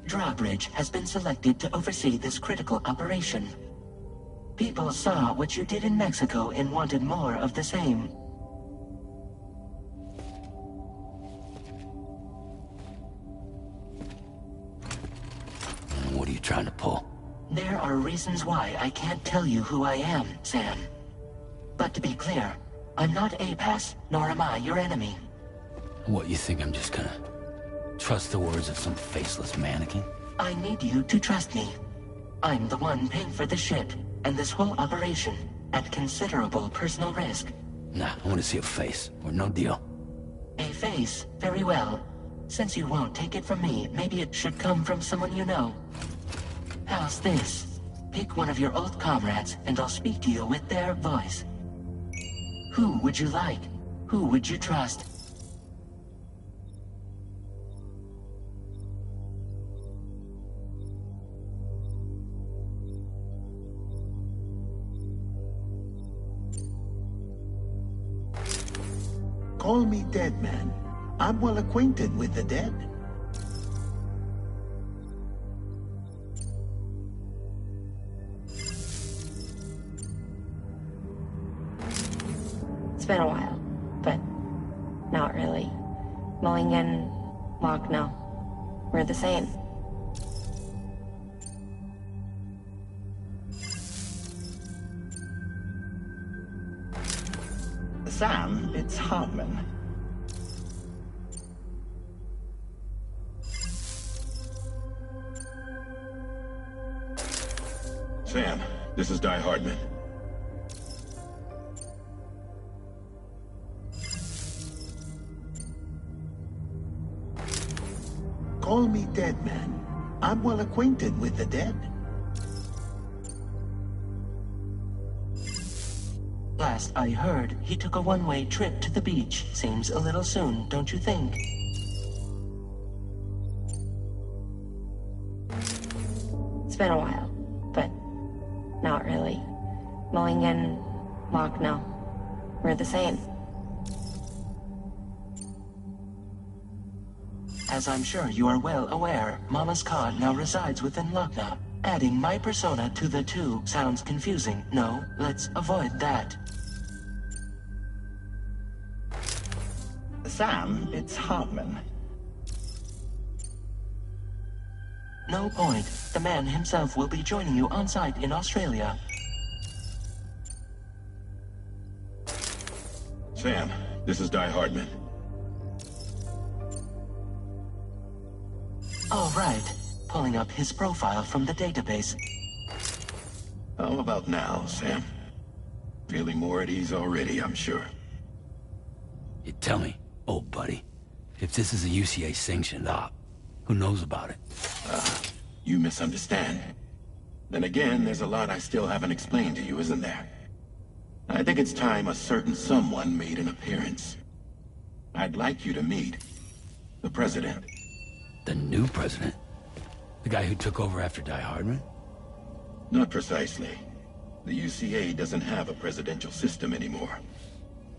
Drawbridge has been selected to oversee this critical operation. People saw what you did in Mexico and wanted more of the same. What are you trying to pull? There are reasons why I can't tell you who I am, Sam. But to be clear, I'm not APAS, nor am I your enemy. What, you think I'm just gonna trust the words of some faceless mannequin? I need you to trust me. I'm the one paying for the ship, and this whole operation, at considerable personal risk. Nah, I want to see a face, or no deal. A face? Very well. Since you won't take it from me, maybe it should come from someone you know. How's this? Pick one of your old comrades, and I'll speak to you with their voice. Who would you like? Who would you trust? Call me dead, man. I'm well acquainted with the dead. It's been a while, but not really. Mulligan, Locke, no. We're the same. Sam, it's Hartman. Sam, this is Die Hardman. Call me dead, man. I'm well acquainted with the dead. Last I heard, he took a one-way trip to the beach. Seems a little soon, don't you think? It's been a while, but not really. Mulligan, Locke, no. We're the same. As I'm sure you are well aware, Mama's Khan now resides within Lucknow. Adding my persona to the two sounds confusing. No, let's avoid that. Sam, it's Hartman. No point. The man himself will be joining you on site in Australia. Sam, this is Die Hardman. right. Pulling up his profile from the database. How about now, Sam? Feeling more at ease already, I'm sure. You tell me, old buddy, if this is a UCA-sanctioned op, who knows about it? You misunderstand. Then again, there's a lot I still haven't explained to you, isn't there? I think it's time a certain someone made an appearance. I'd like you to meet the President. The new president? The guy who took over after Die Hardman? Not precisely. The UCA doesn't have a presidential system anymore.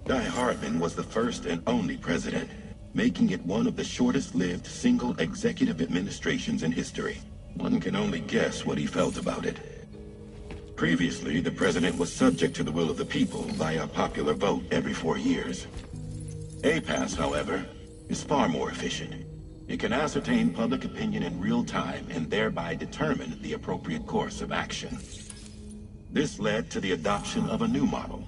Die Hardman was the first and only president, making it one of the shortest-lived single executive administrations in history. One can only guess what he felt about it. Previously, the president was subject to the will of the people via popular vote every 4 years. APAS, however, is far more efficient. It can ascertain public opinion in real time and thereby determine the appropriate course of action. This led to the adoption of a new model.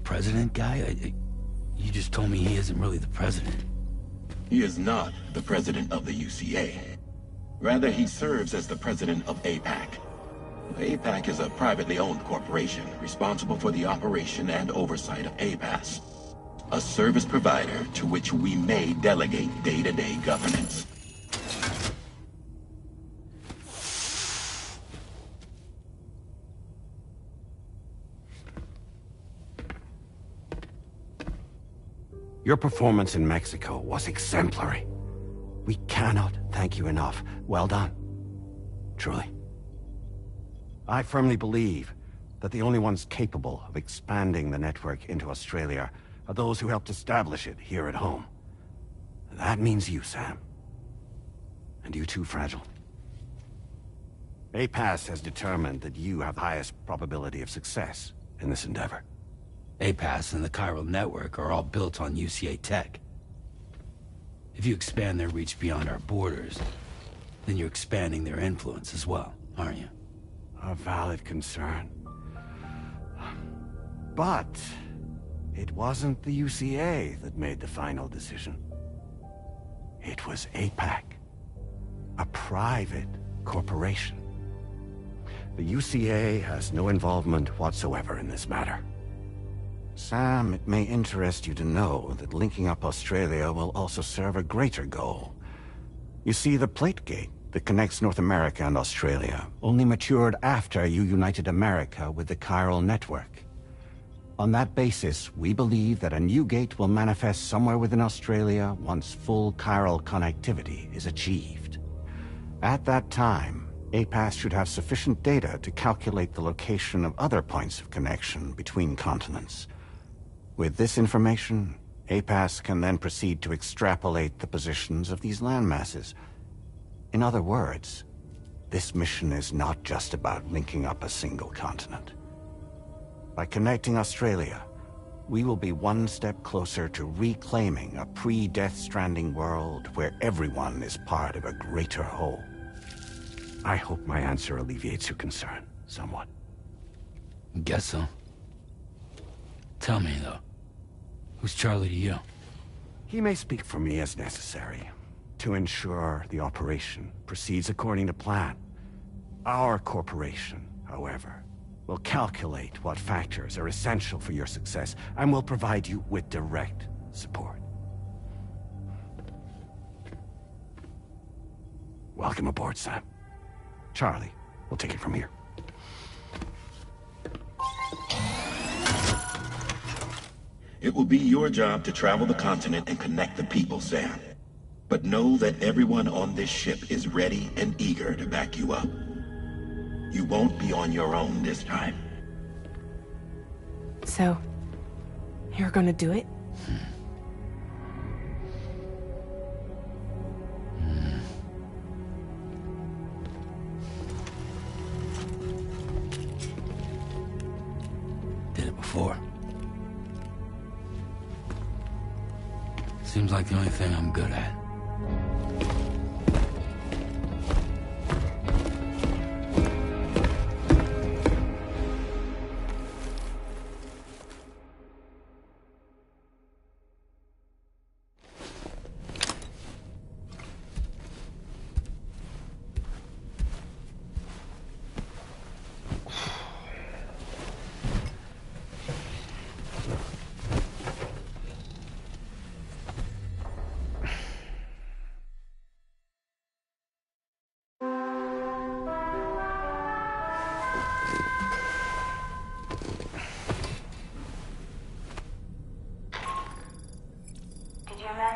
President guy? You just told me he isn't really the president. He is not the president of the UCA. Rather, he serves as the president of APAC. APAC is a privately owned corporation responsible for the operation and oversight of APAS, a service provider to which we may delegate day-to-day governance. Your performance in Mexico was exemplary. We cannot thank you enough. Well done. Truly. I firmly believe that the only ones capable of expanding the network into Australia are those who helped establish it here at home. That means you, Sam. And you too, Fragile. APAS has determined that you have the highest probability of success in this endeavor. APAS and the chiral network are all built on UCA tech. If you expand their reach beyond our borders, then you're expanding their influence as well, aren't you? A valid concern. But it wasn't the UCA that made the final decision. It was APAC, a private corporation. The UCA has no involvement whatsoever in this matter. Sam, it may interest you to know that linking up Australia will also serve a greater goal. You see, the plate gate that connects North America and Australia only matured after you united America with the chiral network. On that basis, we believe that a new gate will manifest somewhere within Australia once full chiral connectivity is achieved. At that time, APAS should have sufficient data to calculate the location of other points of connection between continents. With this information, APAS can then proceed to extrapolate the positions of these landmasses. In other words, this mission is not just about linking up a single continent. By connecting Australia, we will be one step closer to reclaiming a pre-Death Stranding world where everyone is part of a greater whole. I hope my answer alleviates your concern somewhat. Guess so. Tell me, though, who's Charlie to you? He may speak for me as necessary, to ensure the operation proceeds according to plan. Our corporation, however, will calculate what factors are essential for your success, and will provide you with direct support. Welcome aboard, Sam. Charlie, we'll take it from here. It will be your job to travel the continent and connect the people, Sam. But know that everyone on this ship is ready and eager to back you up. You won't be on your own this time. So, you're gonna do it? Did it before. Seems like the only thing I'm good at.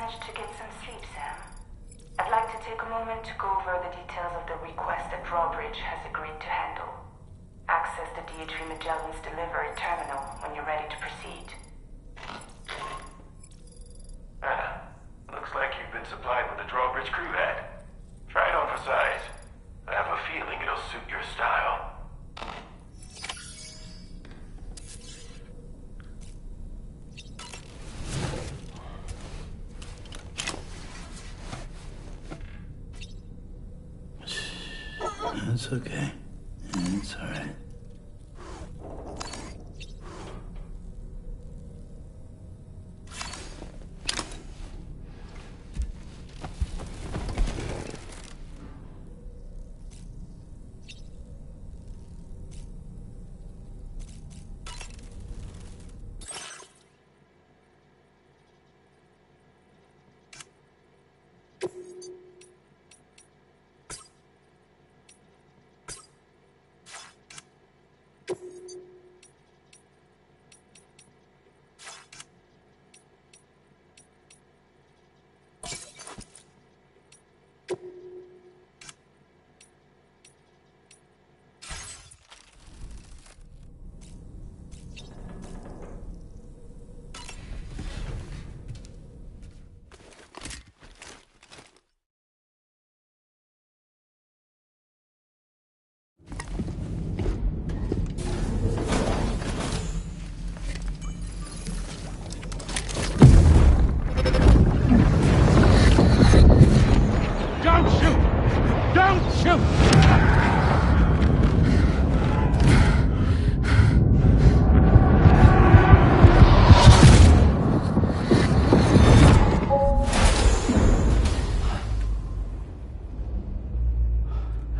managed to get some sleep, Sam? I'd like to take a moment to go over the details of the request that Drawbridge has agreed to handle. Access the D.H.V. Magellan's delivery terminal when you're ready to proceed. Looks like you've been supplied with a Drawbridge crew hat. Try it on for size. I have a feeling it'll suit your style. It's okay. It's all right.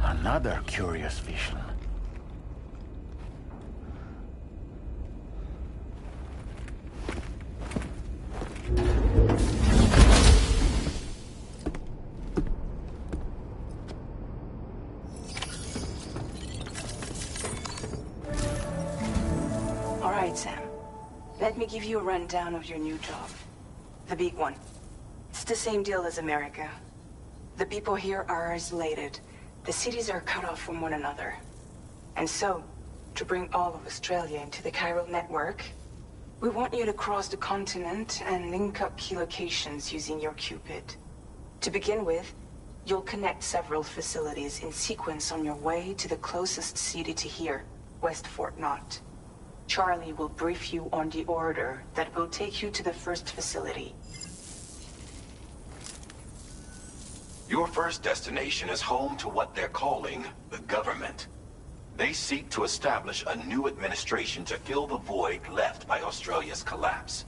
Another curious vision. All right, Sam. Let me give you a rundown of your new job. The big one. It's the same deal as America. The people here are isolated. The cities are cut off from one another. And so, to bring all of Australia into the chiral network, we want you to cross the continent and link up key locations using your Cupid. To begin with, you'll connect several facilities in sequence on your way to the closest city to here, West Fort Knott. Charlie will brief you on the order that will take you to the first facility. Your first destination is home to what they're calling the government. They seek to establish a new administration to fill the void left by Australia's collapse.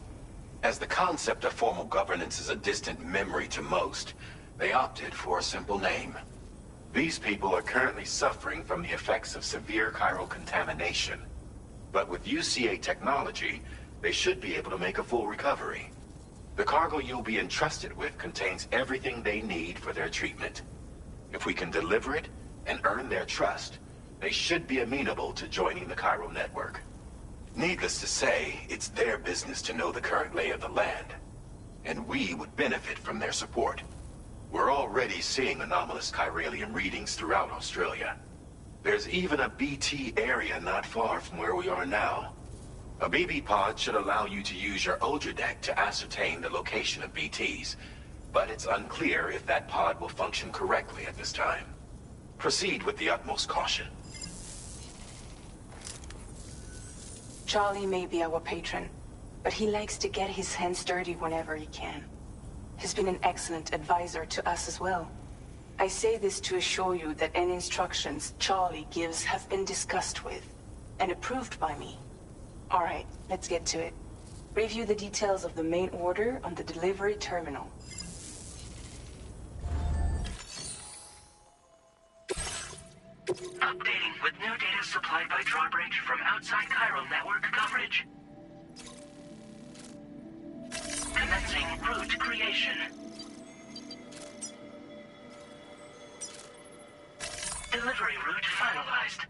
As the concept of formal governance is a distant memory to most, they opted for a simple name. These people are currently suffering from the effects of severe chiral contamination. But with UCA technology, they should be able to make a full recovery. The cargo you'll be entrusted with contains everything they need for their treatment. If we can deliver it and earn their trust, they should be amenable to joining the chiral network. Needless to say, it's their business to know the current lay of the land, and we would benefit from their support. We're already seeing anomalous chiralium readings throughout Australia. There's even a BT area not far from where we are now. A BB pod should allow you to use your Ultra deck to ascertain the location of BTs, but it's unclear if that pod will function correctly at this time. Proceed with the utmost caution. Charlie may be our patron, but he likes to get his hands dirty whenever he can. He's been an excellent advisor to us as well. I say this to assure you that any instructions Charlie gives have been discussed with and approved by me. All right, let's get to it. Review the details of the main order on the delivery terminal. Updating with new data supplied by Drawbridge from outside chiral network coverage. Commencing route creation. Delivery route finalized.